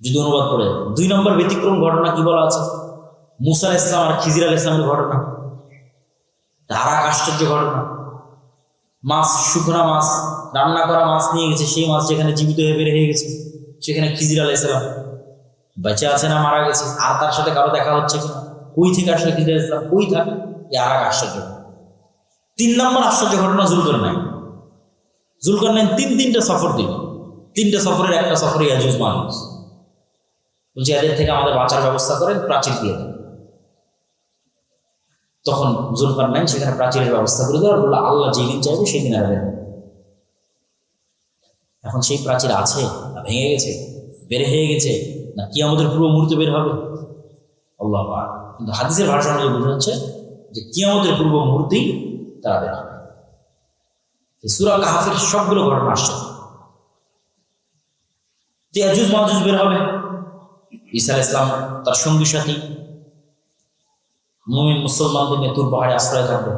যদি অনুবাদ করে। 2 নম্বর ব্যতিক্রম ঘটনা কি বলা আছে? মুসা আলাইহিস সালাম আর খিজির আলাইহিস সালামের ঘটনা, তার এক আশ্চর্য ঘটনা। মাছ, শুকনা মাছ, রান্না করা মাছ নিয়ে গেছে, সেই মাছ যেখানে জীবিত হয়ে বের হয়ে গেছে, সেখানে খিজির আলাইহিস সালাম বেঁচে আছে না মারা গেছে, আর তার সাথে কারো দেখা হচ্ছে কিনা, কই থেকে আসলে খিজির আলাইহিস সালাম, কই থাকে, এই আর এক আশ্চর্য। 3 নম্বর আশ্চর্য ঘটনা যুলকারনাইন। যুলকারনাইন 3টা সফর দিল, 3টে সফরের একটা সফরে ইয়াজুজ মাজুজ। বলছে এদের থেকে আমাদের বাঁচার ব্যবস্থা করেন, প্রাচীর দিয়ে দেন। তখন যুলকারনাইন সেখানে প্রাচীরের ব্যবস্থা করে দেওয়ার বললো আল্লাহ যেদিন চাইবে সেদিন আর বের হবে। এখন সেই প্রাচীর আছে না ভেঙে গেছে, বের হয়ে গেছে, না কিয়ামতের পূর্ব মুহূর্তে বের হবে, আল্লাহ পাক। কিন্তু হাদিসের ভাষা অনুযায়ী বোঝা যাচ্ছে যে কিয়ামতের পূর্ব মুহূর্তেই তারা বের হবে। সূরা কাহফের সবগুলো ঘটনা আসছে। ইয়াজুজ মাজুজ বের হবে, ঈসা আলাইহিস সালাম তার সঙ্গী সাথী মুমিন মুসলমানদের নিয়ে তুর পাহাড়ে আশ্রয় থাকবে।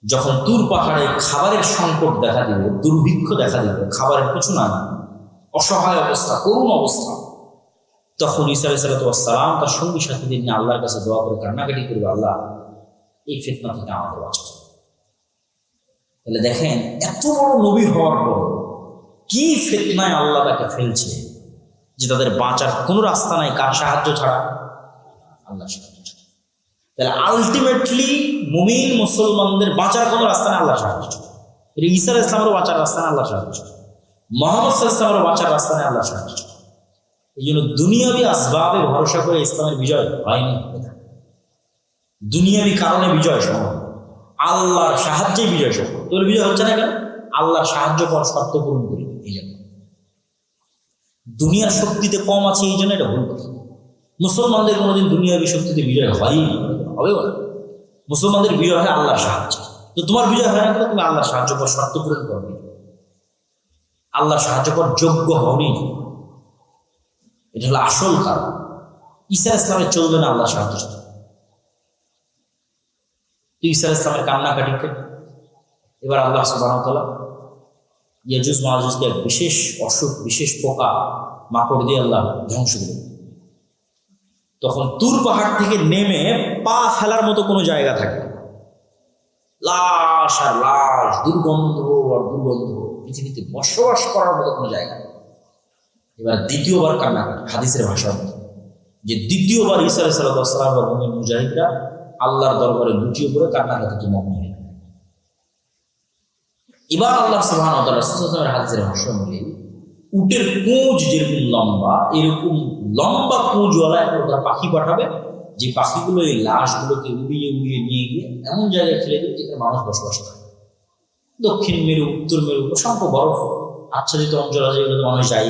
যখন তুর পাহাড়ে খাবারের সংকট দেখা দিবে, দুর্ভিক্ষ দেখা দিবে, খাবারের কিছু না, অসহায় অবস্থা, করুণ অবস্থা, তখন ঈসা আলাইহিস সালাম তার সঙ্গী সাথীদের নিয়ে আল্লাহর কাছে দোয়া করে কান্নাকাটি করবে, আল্লাহ এই ফিতনা থেকে আমাদের বাঁচাও। তাহলে দেখেন এত বড় নবী হওয়ার পর কি ফিতনায় আল্লাহ তাকে ফেলছে যে তাদের বাঁচার কোনো রাস্তা নাই, কার সাহায্য ছাড়া? আল্লাহ সাহায্য ছাড়া। তাহলে আলটিমেটলি মুমিন মুসলমানদের বাঁচার কোনো রাস্তা নেই আল্লাহ সাহায্য ছাড়া। ঈসা আলাইহিস সালামেরও বাঁচার রাস্তা নেই আল্লাহ সাহায্য ছাড়া, মুহাম্মদ সাল্লাল্লাহু আলাইহি ওয়াসাল্লামেরও বাঁচার রাস্তা নেই আল্লাহ সাহায্য ছাড়া। এই জন্য দুনিয়াবি আসবাবে ভরসা করে ইসলামের বিজয় হয়নি। দুনিয়াবি কারণে বিজয় সম্ভব, আল্লাহর সাহায্যে বিজয় সম্ভব। তোর বিজয় হচ্ছে না কেন? আল্লাহর সাহায্য কর, শর্ত পূরণ করি। এই জন্য দুনিয়ার শক্তিতে কম আছে, এই জন্য এটা ভুল কথা। মুসলমানদের কোনোদিন দুনিয়াবি শক্তিতে বিজয় হয়ই হবে না। মুসলমানদের বিজয় হয় আল্লাহর সাহায্য। তো তোমার বিজয় হয় না কেন? তুমি আল্লাহর সাহায্য কর, শর্ত পূরণ করবে, আল্লাহর সাহায্য কর, যোগ্য হওনি। এটা হলো আসল কারণ। ঈসা ইসলামের চলবে না আল্লাহর সাহায্য ছাড়া। ঈসা ইসলামের কান্নাকাটিকে এবার আল্লাহ সুবহানাহু ওয়া তাআলা ইয়াজুজ মাজুজকে এক বিশেষ অসুখ, বিশেষ পোকা মাকড় দিয়ে আল্লাহ ধ্বংস দিলেন। তখন তুর পাহাড় থেকে নেমে পা ফেলার মতো কোনো জায়গা থাকে, লাশ আর লাশ, দুর্গন্ধ আর দুর্গন্ধ, পৃথিবীতে বসবাস করার মতো কোনো জায়গা। এবার দ্বিতীয়বার কান্নাকাটি, হাদিসের ভাষা যে দ্বিতীয়বার ঈসা আলাইহিস সালাম এবং মুমিন মুজাহিদরা আল্লাহর দরবারে লুটিয়ে পড়ে কান্নাকাটিতে মগ্ন হয়ে গেল। এবার আল্লাহ সুবহানাহু ওয়া তাআলা রাসূলের হাদিসের ভাষ্য অনুযায়ী উটের পুঁজ যেরকম লম্বা, এরকম লম্বা পুঁজওয়ালা একটা পাখি পাঠাবে, যে পাখিগুলো এই লাশগুলোকে উড়িয়ে উড়িয়ে নিয়ে গিয়ে এমন জায়গায় ফেলে দেবে যেখানে মানুষ বসবাস করে। দক্ষিণ মেরু, উত্তর মেরু, অসংখ্য বরফ আচ্ছাদিত অঞ্চল আছে, এগুলো মানুষ যায়,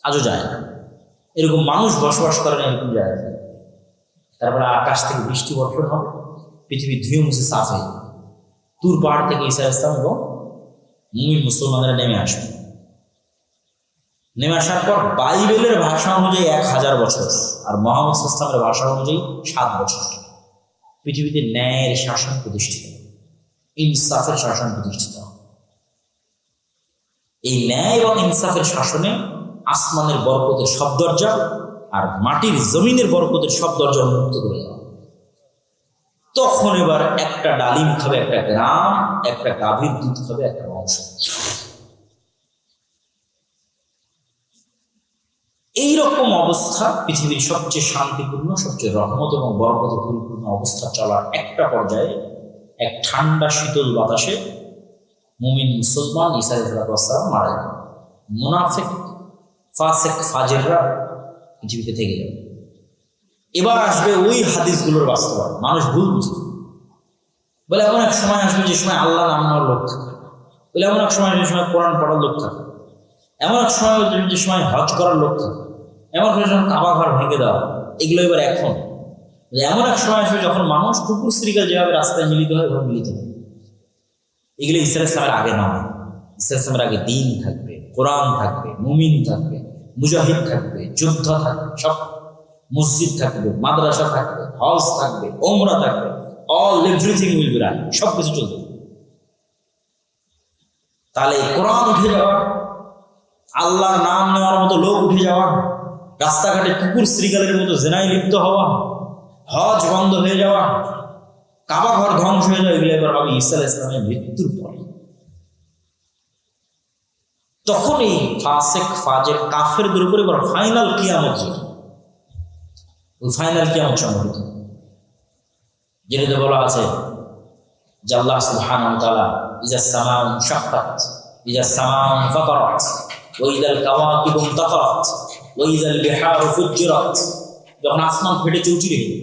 আজও যায় না। এরকম মানুষ বসবাস করে না এরকম জায়গায়। তারপরে আকাশ থেকে বৃষ্টি বর্ষণ হবে, পৃথিবী ধুয়ে মুছে সাফ হয়ে যাবে। তুর পাহাড় থেকে ঈসা আলাইহিস সালাম এবং মুমিন মুসলমানরা নেমে আসবে। নেমে আসার পর বাইবেলের ভাষা অনুযায়ী 1000 বছর, আর মুহাম্মদ সাল্লাল্লাহু আলাইহি ওয়াসাল্লামের ভাষা অনুযায়ী 7 বছর পৃথিবীতে ন্যায়ের শাসন প্রতিষ্ঠিত, ইনসাফের শাসন প্রতিষ্ঠিত। এই ন্যায় এবং ইনসাফের শাসনে আসমানের বরকতের সব দরজা আর মাটির জমিনের বরকতের সব দরজা উন্মুক্ত করে দেওয়া। তখন এবার একটা ডালিম খাবে একটা গ্রাম, একটা গাভীর দুধ খাবে একটা বংশ। এইরকম অবস্থা পৃথিবীর সবচেয়ে শান্তিপূর্ণ, সবচেয়ে রহমত এবং বরকতে পরিপূর্ণ অবস্থা চলার একটা পর্যায়ে এক ঠান্ডা শীতল বাতাসে মুমিন মুসলমান ঈসা আলাইহিস সালাম মারা যাবে। মুনাফিক ফাসিক ফাজিররা পৃথিবীতে থেকে যাবে। এবার আসবে ওই হাদিসগুলোর বাস্তবায়ন। মানুষ ভুল বুঝে বলে এমন এক সময় আসবে যে সময় আল্লাহ নাম নেওয়ার লোক থাকে, বলে এমন এক সময় যে সময় কোরআন পড়ার লোক থাকে, এমন এক সময় যে সময় হজ করার লোক থাকে, এমন এক সময় কাবা ঘর ভেঙে দেওয়া। এগুলো এবার এখন এমন এক সময় আসবে যখন মানুষ কুকুর শ্রীকা যেভাবে রাস্তায় মিলিত হয় ওভাবে মিলিত হয়। এগুলো ঈসা আলাইহিস সালামের আগে নয়। ঈসা আলাইহিস সালামের আগে দ্বীন থাকবে, কোরআন থাকবে, মুমিন থাকবে, মুজাহিদ থাকবে, যোদ্ধা থাকবে, সব মসজিদ থাকবে, মাদ্রাসা থাকবে, হজ থাকবে, ওমরা থাকবে, all everything will be right, সব কিছু চলবে। তাহলে কোরআন উঠে যাওয়া, আল্লাহর নাম নেওয়ার মতো লোক উঠে যাওয়া, রাস্তাঘাটে কুকুর শ্রীগালের মতো জেনায় লিপ্ত হওয়া, হজ বন্ধ হয়ে যাওয়া, কাবা ঘর ধ্বংস হয়ে যাওয়া, এগুলো এবার হবে ঈসা আলাইহিস সালামের মৃত্যুর পরে। তখন এই ফাসিক ফাজির কাফেরদের উপরে এবার ফাইনাল কিয়ামত, ওই ফাইনাল কিয়ামত সংঘটিত, যেটাতে বলা আছে যে আল্লাহ সুবহানাহু ওয়া তাআলা ইযাস সামাউ শাক্কাত, ইযাস সামাউ ফাতারাত, ওয়া ইযাল কাওয়াকিবু ইনতাফারাত, ওয়া ইযাল বিহারু ফুজ্জিরাত, যখন আসমান ফেটে চৌচিরে গেল।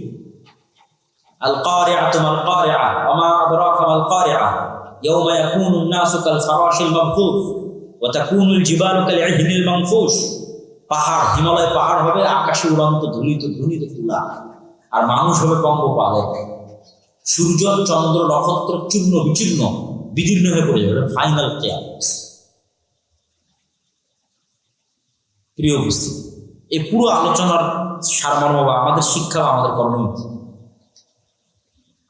আল কারিআতু মাল কারিআ ওয়া মা আদরাকা মাল কারিআ ইয়াওমা ইয়াকুনুন নাসু কাল ফারাশিল মাবথুস ওয়া তাকুনুল জিবালু কাল ইহনিল মানফুশ। পাহাড়, হিমালয় পাহাড় হবে আকাশে উড়ন্ত ধুলিত তুলা, আর মানুষ হবে পঙ্গপালে। সূর্য চন্দ্র নক্ষত্র চূর্ণ বিচূর্ণ বিদীর্ণ হয়ে পড়ে যাবে। ফাইনাল কিয়ামত। প্রিয় উপস্থিতি, এই পুরো আলোচনার সারমর্ম বা আমাদের শিক্ষা বা আমাদের করণীয়,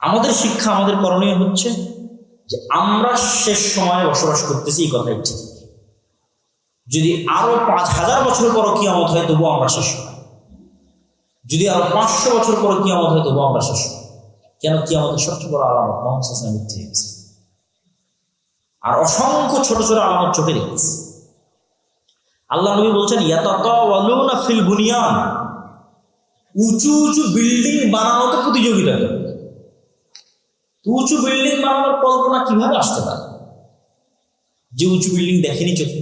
আমাদের শিক্ষা আমাদের করণীয় হচ্ছে যে আমরা শেষ সময়ে বসবাস করতেছি, এই কথাই ঠিক। যদি আরো 5000 বছর পর কিয়ামত হয় তবুও আমরা শেষ হয়, যদি আরো 500 বছর পর কিয়ামত হয় তবুও আমরা শেষ হয়। কেন? কিয়ামতের সবচেয়ে বড় আলামত মুহাম্মদ সাল্লাল্লাহু আলাইহি ওয়াসাল্লাম মৃত্যু হয়ে গেছে, আর অসংখ্য ছোট ছোট আলামত চোখে দেখতেছে। আল্লাহ নবী বলছেন ইয়াতাতাওয়ালুনা ফিল বুনিয়ান, উঁচু উঁচু বিল্ডিং বানানোতে প্রতিযোগিতা করবে। উঁচু বিল্ডিং বানানোর কল্পনা কিভাবে আসতে পারে যে উঁচু বিল্ডিং দেখেনি চোখে?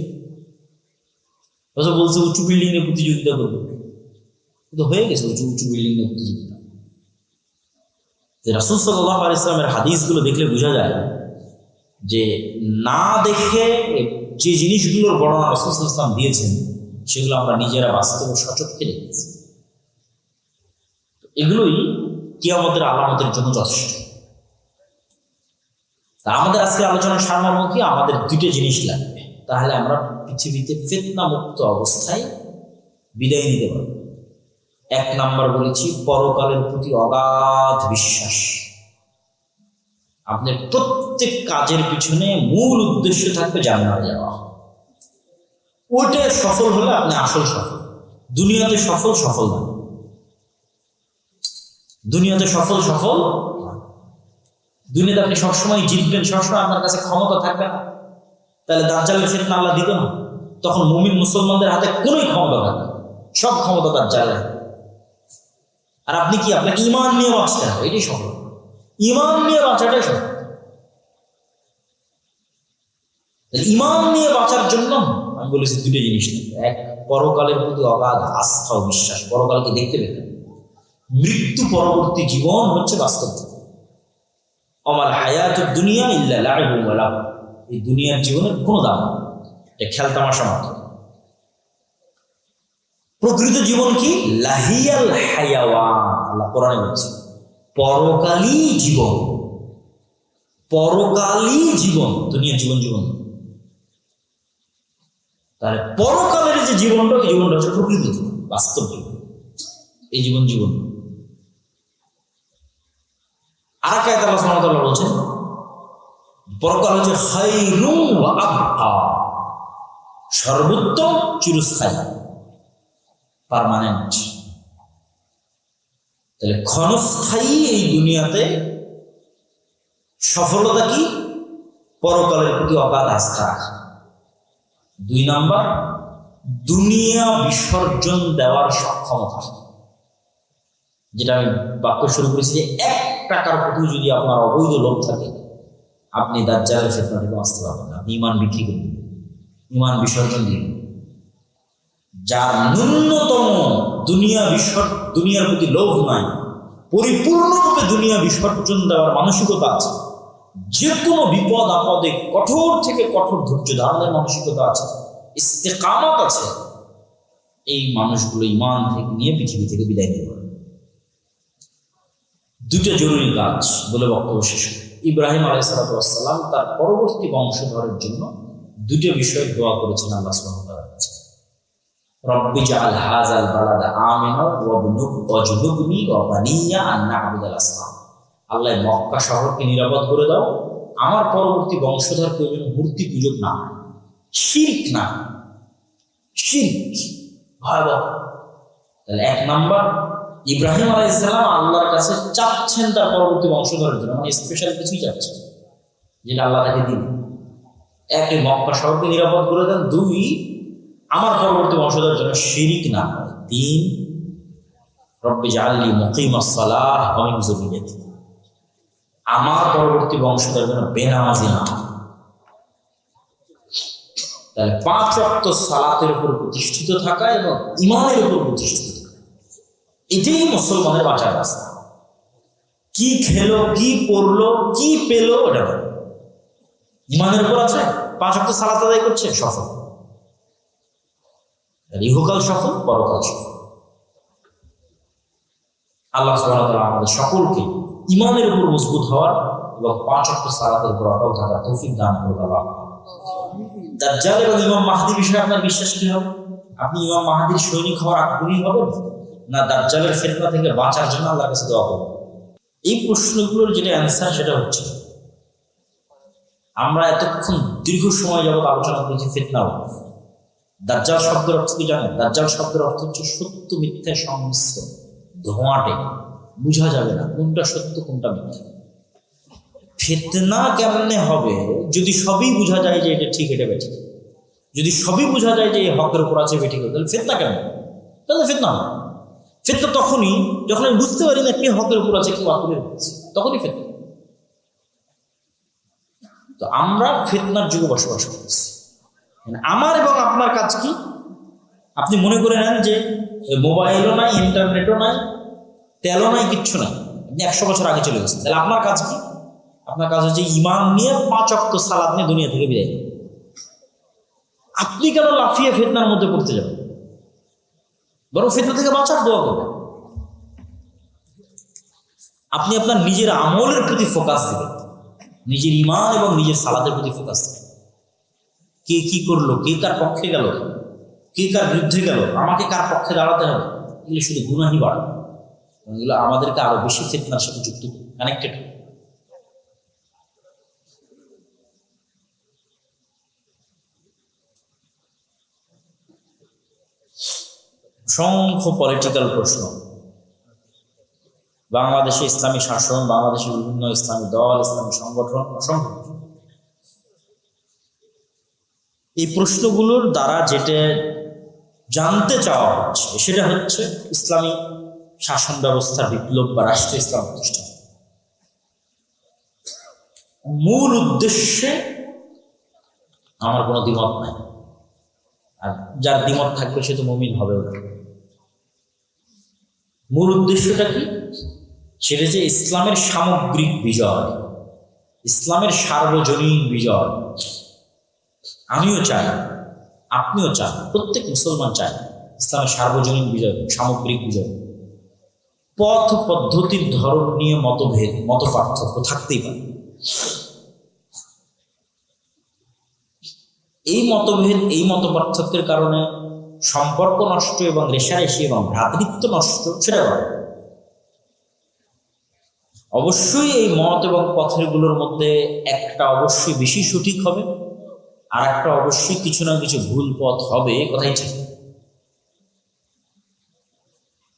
বলছে উঁচু বিল্ডিং এর প্রতিযোগিতা করবে, কিন্তু হয়ে গেছে উঁচু উঁচু বিল্ডিং এর প্রতিযোগিতা। রাসূল সাল্লাল্লাহু আলাইহি ওয়াসাল্লামের হাদিসগুলো দেখলে বোঝা যায় যে না দেখে যে জিনিসগুলোর বর্ণনা রাসূল সাল্লাল্লাহু আলাইহি ওয়াসাল্লাম দিয়েছেন সেগুলো আমরা নিজেরা বাস্তবে সচক্ষে দেখেছি। এগুলোই কিয়ামতের আলামতের জন্য যথেষ্ট। তা আমাদের আজকে আলোচনার সারমর্ম কি? আমাদের দুটো জিনিস লাগবে, তাহলে আমরা পৃথিবীতে ফিতনা মুক্ত অবস্থায় বিদায় নিতে পারব। 1 নাম্বার বলেছি পরকালের প্রতি অগাধ বিশ্বাস। আপনার প্রত্যেক কাজের পিছনে মূল উদ্দেশ্য থাকবে জান্নাতে যাওয়া। ওইটা সফল হলে আপনি আসল সফল। দুনিয়াতে সফল না, দুনিয়াতে সফল দুনিয়াতে আপনি সবসময় জিতবেন, সবসময় আপনার কাছে ক্ষমতা থাকবে না, তাহলে দাজ্জালের ফিতনা আল্লাহ দিত না। তখন মুমিন মুসলমানদের হাতে কোনোই ক্ষমতা থাকবে না, সব ক্ষমতা দাজ্জালের। আর আপনি কি আপনার ঈমান নিয়ে বাঁচতে হবে, এটাই সফল। ঈমান নিয়ে বাঁচাটাই সফল। ঈমান নিয়ে বাঁচার জন্য আমি বলেছি দুটো জিনিস লাগবে। 1, পরকালের প্রতি অগাধ আস্থা ও বিশ্বাস, পরকালকে দেখতে পেতে। মৃত্যু পরবর্তী জীবন হচ্ছে বাস্তব। অমাল হায়াতুদ দুনিয়া ইল্লা লাইবুন ওয়া লাহব, এই দুনিয়ার জীবনের কোনো দাম নেই, এটা খেলতামাশা মাত্র। প্রকৃত জীবন কি? লাহিয়াল হায়াওয়ান, আল্লাহ কোরআনে বলছে পরকালই জীবন। পরকালই জীবন, দুনিয়ার জীবন জীবন। তাহলে পরকালের যে জীবনটা, এই জীবনটা হচ্ছে প্রকৃত জীবন, বাস্তব জীবন। এই জীবন জীবন। আর এক আয়াতে আল্লাহ সুবহানাহু ওয়া তাআলা বলছেন পরকাল হচ্ছে খায়রুন ওয়া আবকা, সর্বোত্তম, চিরস্থায়ী, পার্মানেন্ট। তাহলে ক্ষণস্থায়ী এই দুনিয়াতে সফলতা কি? পরকালের প্রতি অগাধ আস্থা রাখা। 2 নাম্বার, দুনিয়া বিসর্জন দেওয়ার সক্ষমতা। যেটা আমি বাক্য শুরু করেছি যে 1 টাকার প্রতি যদি আপনার অবৈধ লোভ থাকে, আপনি দাজ্জালের ফিতনা থেকে বাঁচতে পারবেন না। আপনি ঈমান বিক্রি করে দিবেন, ঈমান বিসর্জন দিবেন। যার ন্যূনতম দুনিয়ার প্রতি লোভ নাই, পরিপূর্ণরূপে দুনিয়া বিসর্জন দেওয়ার মানসিকতা আছে, যে কোনো বিপদ আপদে কঠোর থেকে কঠোর ধৈর্য ধারণের মানসিকতা আছে, ইস্তেকামত আছে, এই মানুষগুলো ঈমান থেকে নিয়ে পৃথিবী থেকে বিদায় নিতে পারে। 2টা জরুরি কাজ বলে বক্তব্য শেষ। ইব্রাহিম আলাইহিস সালাম তার পরবর্তী বংশধরের জন্য 2টা বিষয়ে দোয়া করেছেন আল্লাহ সুবহানাহু ওয়া তাআলার কাছে। রব্বি জাআল হাযাল বালাদা আমিনা ওয়াজনুবনি ওয়া বানিয়া আন না'বুদাল আসনাম। আল্লাহ মক্কা শহরকে নিরাপদ করে দাও, আমার পরবর্তী বংশধর কেউ যেন মূর্তি পূজক না হয়, শিরক না, শিরক ভয়াবহ। তাহলে 1 নাম্বার, ইব্রাহিম আলাইহিস সালাম আল্লাহর কাছে চাচ্ছেন তার পরবর্তী বংশধরের জন্য, মানে স্পেশাল কিছুই চাচ্ছেন যেটা আল্লাহ তাকে দিন। 1, মক্কা শহরকে নিরাপদ করে দেন। 2, আমার পরবর্তী বংশধরের জন্য শিরক না হয়। 3, রব্বি জাআলনি মুকিমাস সালাহ ওয়া মিন যুররিয়াতি, আমার পরবর্তী বংশধর যেন বেনামাজি না। তাহলে 5 ওয়াক্ত সালাতের উপর প্রতিষ্ঠিত থাকা এবং ঈমানের উপর প্রতিষ্ঠিত থাকা, এটাই মুসলমানের বাঁচার রাস্তা। কি খেলো, কি পড়লো, কি পেলো, ওটা ঈমানের উপর আছে। 5 ওয়াক্ত সালাত আদায় করছে, সফল। ইহকাল সফল, পরকাল সফল। আল্লাহ সুবহানাহু ওয়া তাআলা আমাদের সকলকে ঈমানের উপর মজবুত হওয়ার এবং 5 ওয়াক্ত সালাতের উপর অটল থাকার তৌফিক দান করুন আল্লাহ। দাজ্জাল এবং ইমাম মাহদী বিষয়ে আপনার বিশ্বাস কি হবে? আপনি ইমাম মাহদীর সৈনিক হওয়ার আগ্রহী হবেন, না দাজ্জালের ফিতনা থেকে বাঁচার জন্য আল্লাহর কাছে দোয়া করবেন? এই প্রশ্নগুলোর যেটা অ্যান্সার, সেটা হচ্ছে আমরা এতক্ষণ দীর্ঘ সময় যাবত আলোচনা করেছি ফিতনা। দাজ্জাল শব্দের অর্থ কি জানেন? দাজ্জাল শব্দের অর্থ হচ্ছে সত্য মিথ্যা সংমিশ্রণ, ধোঁয়াটে, বোঝা যাবে না কোনটা সত্য কোনটা মিথ্যা। ফিতনা কেমনে হবে যদি সবই বোঝা যায় যে এটা ঠিক এটা বেঠিক? যদি সবই বোঝা যায় যে এই হকের উপর আছে বেঠিক, তাহলে ফিতনা কেমন? তাহলে ফিতনা না। ফিতনা তখনই যখন আমি বুঝতে পারি না কে হকের উপর আছে, কে বাতিলের উপর আছে, তখনই ফিতনা। তো আমরা ফিতনার যুগে বসবাস করছি। আমার এবং আপনার কাজ কি? আপনি মনে করে নেন যে মোবাইলও নাই, ইন্টারনেটও নাই, তেলও নাই, কিচ্ছু নাই, আপনি 100 বছর আগে চলে গেছেন। তাহলে আপনার কাজ কি? আপনার কাজ হচ্ছে ঈমান নিয়ে 5 ওয়াক্ত সালাত নিয়ে দুনিয়া থেকে বিদায় নেন। আপনি কেন লাফিয়ে ফিতনার মধ্যে পড়তে যাবেন? বরং ফিতনা থেকে বাঁচার দোয়া করবেন। আপনি আপনার নিজের আমলের প্রতি ফোকাস দিবেন, নিজের ঈমান এবং নিজের সালাতের প্রতি ফোকাস দিবেন। কে কি করলো, কে কার পক্ষে গেল, কে কার বিরুদ্ধে গেল, আমাকে কার পক্ষে দাঁড়াতে হবে, এগুলো শুধু গুনাহই বাড়াবে। এগুলো আমাদেরকে আরো বেশি ফিতনার সাথে যুক্ত, কানেক্টেড। অসংখ্য পলিটিক্যাল প্রশ্ন, বাংলাদেশে ইসলামী শাসন, বাংলাদেশের বিভিন্ন ইসলামী দল, ইসলামী সংগঠন, অসংখ্য। এই প্রশ্নগুলোর দ্বারা যেটা জানতে চাওয়া হচ্ছে সেটা হচ্ছে ইসলামী শাসন ব্যবস্থার বিপ্লব বা রাষ্ট্রীয় ইসলাম প্রতিষ্ঠা। মূল উদ্দেশ্যে আমার কোনো দ্বিমত নাই, আর যার দ্বিমত থাকবে সে তো মুমিন হবে না। মূল উদ্দেশ্যটা কি? সেটা যে ইসলামের সামগ্রিক বিজয়, ইসলামের সার্বজনীন বিজয়। আমিও চাই, আপনিও চান, প্রত্যেক মুসলমান চায় ইসলামের সার্বজনীন বিজয়, সামগ্রিক বিজয়। পথ পদ্ধতির ধরন নিয়ে মতভেদ, মত পার্থক্য থাকতেই পারে, এই মতভেদ, এই মতপার্থক্যের কারণে সম্পর্ক নষ্ট এবং রেষারেষি এবং ভ্রাতৃত্ব নষ্ট, সেটা করে। অবশ্যই এই মত এবং পথেরগুলোর মধ্যে একটা অবশ্যই বেশি সঠিক হবে, আর একটা অবশ্যই কিছু না কিছু ভুল পথ হবে, কথাই ঠিক।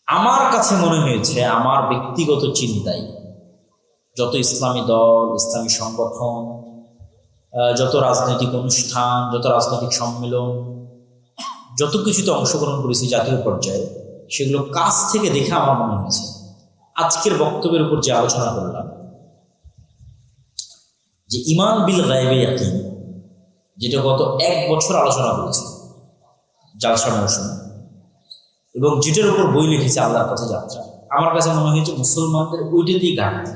আমার কাছে মনে হয়েছে, আমার ব্যক্তিগত চিন্তায়, যত ইসলামী দল, ইসলামী সংগঠন, যত রাজনৈতিক অনুষ্ঠান, যত রাজনৈতিক সম্মেলন, যত কিছুতে অংশগ্রহণ করেছি জাতীয় পর্যায়ে, সেগুলো কাছ থেকে দেখে আমার মনে হয়েছে আজকের বক্তব্যের উপর যে আলোচনা করলাম, যে ঈমান বিল গায়বে ইয়াকিন, যেটা গত 1 বছর আলোচনা করেছি জালসা মৌসুমে, এবং যেটার উপর বই লিখেছে আল্লাহর পথে যাত্রা, আমার কাছে মনে হয়েছে মুসলমানদের ওইটাতেই ঘাটতি।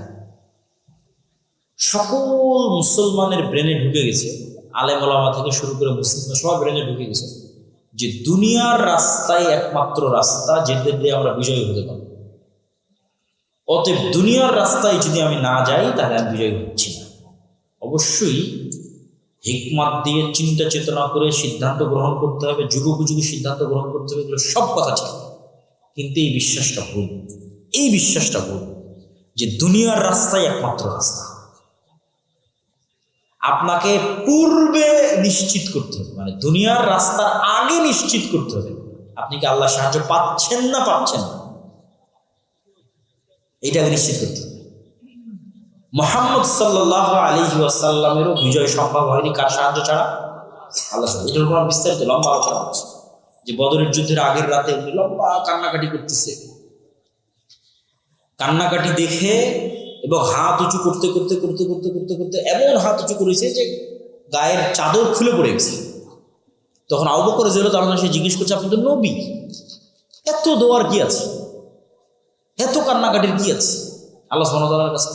সকল মুসলমানের ব্রেনে ঢুকে গেছে, আলেম ওলামা থেকে শুরু করে মুসলিম সব ব্রেনে ঢুকে গেছে যে দুনিয়ার রাস্তায় একমাত্র রাস্তা যেদের দিয়ে আমরা বিজয়ী হতে পারব। অতএব দুনিয়ার রাস্তায় যদি আমি না যাই তাহলে আমি বিজয়ী হচ্ছি না। অবশ্যই হিকমত দিয়ে চিন্তা চেতনা করে সিদ্ধান্ত গ্রহণ করতে হবে, যুগোপযোগী সিদ্ধান্ত গ্রহণ করতে হবে, এগুলো সব কথা ঠিক, কিন্তু এই বিশ্বাসটা ভুল। এই বিশ্বাসটা ভুল যে দুনিয়ার রাস্তায় একমাত্র রাস্তা। আপনাকে পূর্বে নিশ্চিত করতে হবে, মানে দুনিয়ার রাস্তার আগে নিশ্চিত করতে হবে আপনি কি আল্লাহ সাহায্য পাচ্ছেন না পাচ্ছেন না, এইটাকে নিশ্চিত করতে হবে। মুহাম্মদ সাল্লাল্লাহু আলাইহি ওয়াসাল্লামেরও বিজয় সম্ভব হয়নি কার সাহায্য ছাড়া? আল্লাহ। এটার উপর বিস্তারিত লম্বা আলোচনা আছে, যে বদরের যুদ্ধের আগের রাতে উনি লম্বা কান্নাকাটি করতেছে, কান্নাকাটি দেখে এবং হাত উঁচু করতে করতে করতে করতে করতে করতে এমন হাত উঁচু করেছে যে গায়ের চাদর খুলে পড়ে গেছে। তখন আবু বকর রাদিয়াল্লাহু তাআলা সে জিজ্ঞেস করছে, আপনি তো নবী, এত দোয়ার কি আছে, এত কান্নাকাটির কি আছে আল্লাহ সুবহানাহু ওয়া তাআলার কাছে?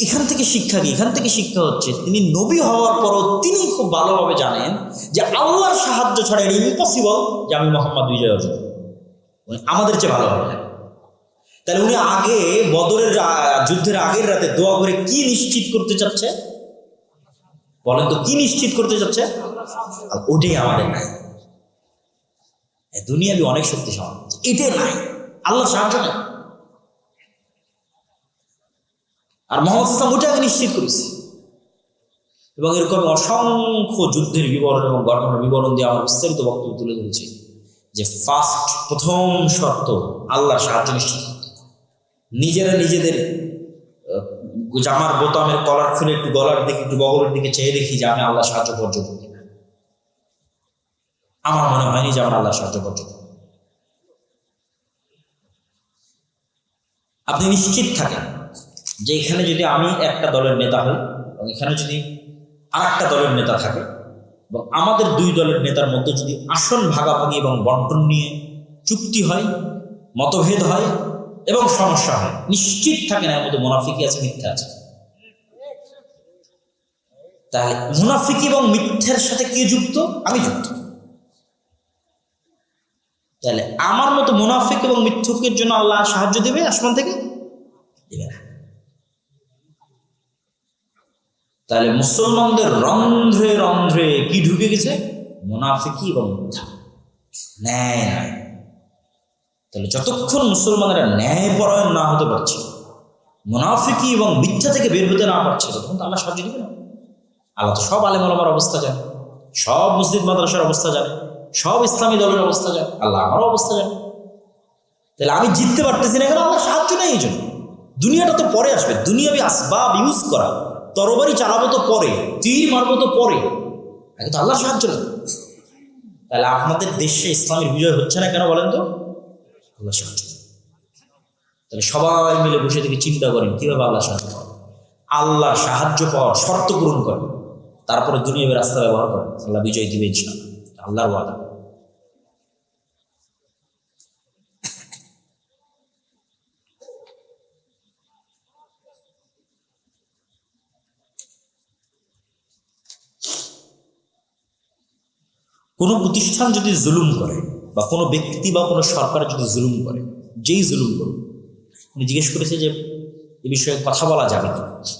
এখান থেকে শিক্ষা কি? এখান থেকে শিক্ষা হচ্ছে, তিনি নবী হওয়ার পরও তিনি খুব ভালোভাবে জানেন যে আল্লাহর সাহায্য ছাড়া এটা ইম্পসিবল যে আমি মুহাম্মদ বিজয় অর্জন, আমাদের চেয়ে ভালোভাবে জানেন। তাহলে উনি আগে বদরের যুদ্ধের আগের রাতে দোয়া করে কি নিশ্চিত করতে চাচ্ছে বলেন তো? কি নিশ্চিত করতে চাচ্ছে? ওটাই আমাদের নাই। দুনিয়াবি অনেক শক্তিশালী, এটাই নাই, আল্লাহর সাহায্য নেই। আর মুহাম্মদ সাল্লাল্লাহু আলাইহি ওয়াসাল্লাম ওটাকে নিশ্চিত করেছে, এবং এরকম অসংখ্য যুদ্ধের বিবরণ এবং ঘটনার বিবরণ দিয়ে আমার বিস্তারিত বক্তব্য তুলে ধরেছি যে প্রথম শর্ত আল্লাহর সাহায্য নিশ্চিত। নিজেরা নিজেদের জামার বোতামের কলার খুলে একটু গলার দিকে, একটু বগলের দিকে চেয়ে দেখি যে আমি আল্লাহ সাহায্য করবো কিনা। আমার মনে হয়নি যে আমরা আল্লাহ সাহায্য করবো। আপনি নিশ্চিত থাকেন যে এখানে যদি আমি একটা দলের নেতা হই এবং এখানে যদি আর একটা দলের নেতা থাকে এবং আমাদের 2 দলের নেতার মধ্যে যদি আসন ভাগাভাগি এবং বন্টন নিয়ে চুক্তি হয়, মতভেদ হয় এবং সমস্যা হয়, নিশ্চিত থাকেন এর মধ্যে মুনাফিকি আছে, মিথ্যা আছে। তাহলে মুনাফিকি এবং মিথ্যার সাথে কে যুক্ত? আমি যুক্ত। তাহলে আমার মতো মুনাফিক এবং মিথ্যুকের জন্য আল্লাহ সাহায্য দেবে আসমান থেকে? দেবে না। তাহলে মুসলমানদের রন্ধ্রে রন্ধ্রে কি ঢুকে গেছে? মুনাফিকি এবং মিথ্যা, ন্যায় নাই। তাহলে যতক্ষণ মুসলমানেরা ন্যায়পরায়ণ না হতে পারছে, মুনাফিকি এবং মিথ্যা থেকে বের হতে না পারছে, তখন তো আল্লাহ সাহায্য দিবে না। আল্লাহ তো সব আলেম ওলামার অবস্থা জানে, সব মসজিদ মাদ্রাসার অবস্থা জানে, সব ইসলামী দলের অবস্থা জানে, আল্লাহ আমারও অবস্থা জানে। তাহলে আমি জিততে পারতেছি না কেন? আল্লাহ সাহায্য নেই। এই জন্য দুনিয়াটা তো পরে আসবে, দুনিয়াবি আসবাব ইউজ করা, তরবারি চালাবো তো পরে, তীর মারবো তো পরে, আগে তো আল্লাহ সাহায্য নেই। তাহলে আপনাদের দেশে ইসলামের বিজয় হচ্ছে না কেন বলেন তো? আল্লাহ সাহায্য। তাহলে সবাই মিলে বসে থেকে চিন্তা করেন কিভাবে আল্লাহ সাহায্য পাবেন। আল্লাহ সাহায্য পাওয়ার শর্ত পূরণ করেন, তারপরে দুনিয়াবি রাস্তা ব্যবহার করেন, আল্লাহ বিজয় দিবে ইনশাআল্লাহ, আল্লাহর ওয়াদা। কোনো প্রতিষ্ঠান যদি জুলুম করে বা কোনো ব্যক্তি বা কোনো সরকার যদি জুলুম করে, যেই জুলুম করুন, উনি জিজ্ঞেস করেছে যে এ বিষয়ে কথা বলা যাবে কি।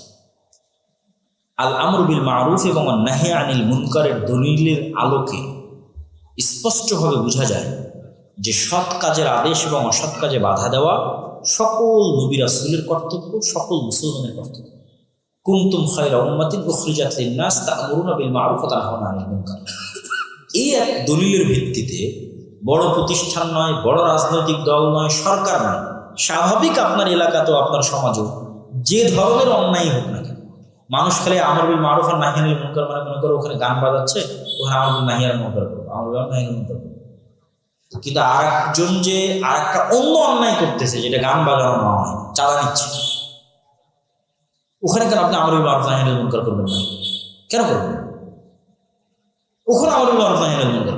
আল আমর বিল মারুফ এবং নাহি আনিল মুনকারের দলিলের আলোকে স্পষ্টভাবে বোঝা যায় যে সৎ কাজের আদেশ এবং অসৎ কাজে বাধা দেওয়া সকল নবী রাসূলের কর্তব্য, সকল মুসলমানের কর্তব্য। কুনতুম খায়রা উম্মাতিন উখরিজাত লিন-নাস তা'মুরুনা বিল মারুফ ওয়া তানহাউনা আনিল মুনকার। এই এক দলিলের ভিত্তিতে বড় প্রতিষ্ঠান নয়, বড় রাজনৈতিক দল নয়, সরকার নয়, স্বাভাবিক আপনার এলাকাতেও আপনার সমাজেও যে ধরনের অন্যায় হোক না কেন, মানুষ খালি আমর বিল মারুফ আর নাহি আনিল মুনকার মানে মনে করো ওখানে গান বাজাচ্ছে, ওখানে আমর বিল নাহি আনিল মুনকার করবো, আমর বিল নাহি আনিল মুনকার করবো। কিন্তু আর একজন যে আর একটা অন্য অন্যায় করতেছে, যেটা গান বাজানো নয়, চাঁদা নিচ্ছে, ওখানে কেন আপনি আমর বিল মারুফ নাহি আনিল মুনকার করবেন না? কেন করবেন? ওখানে আমর বিল মারুফ নাহি আনিল মুনকার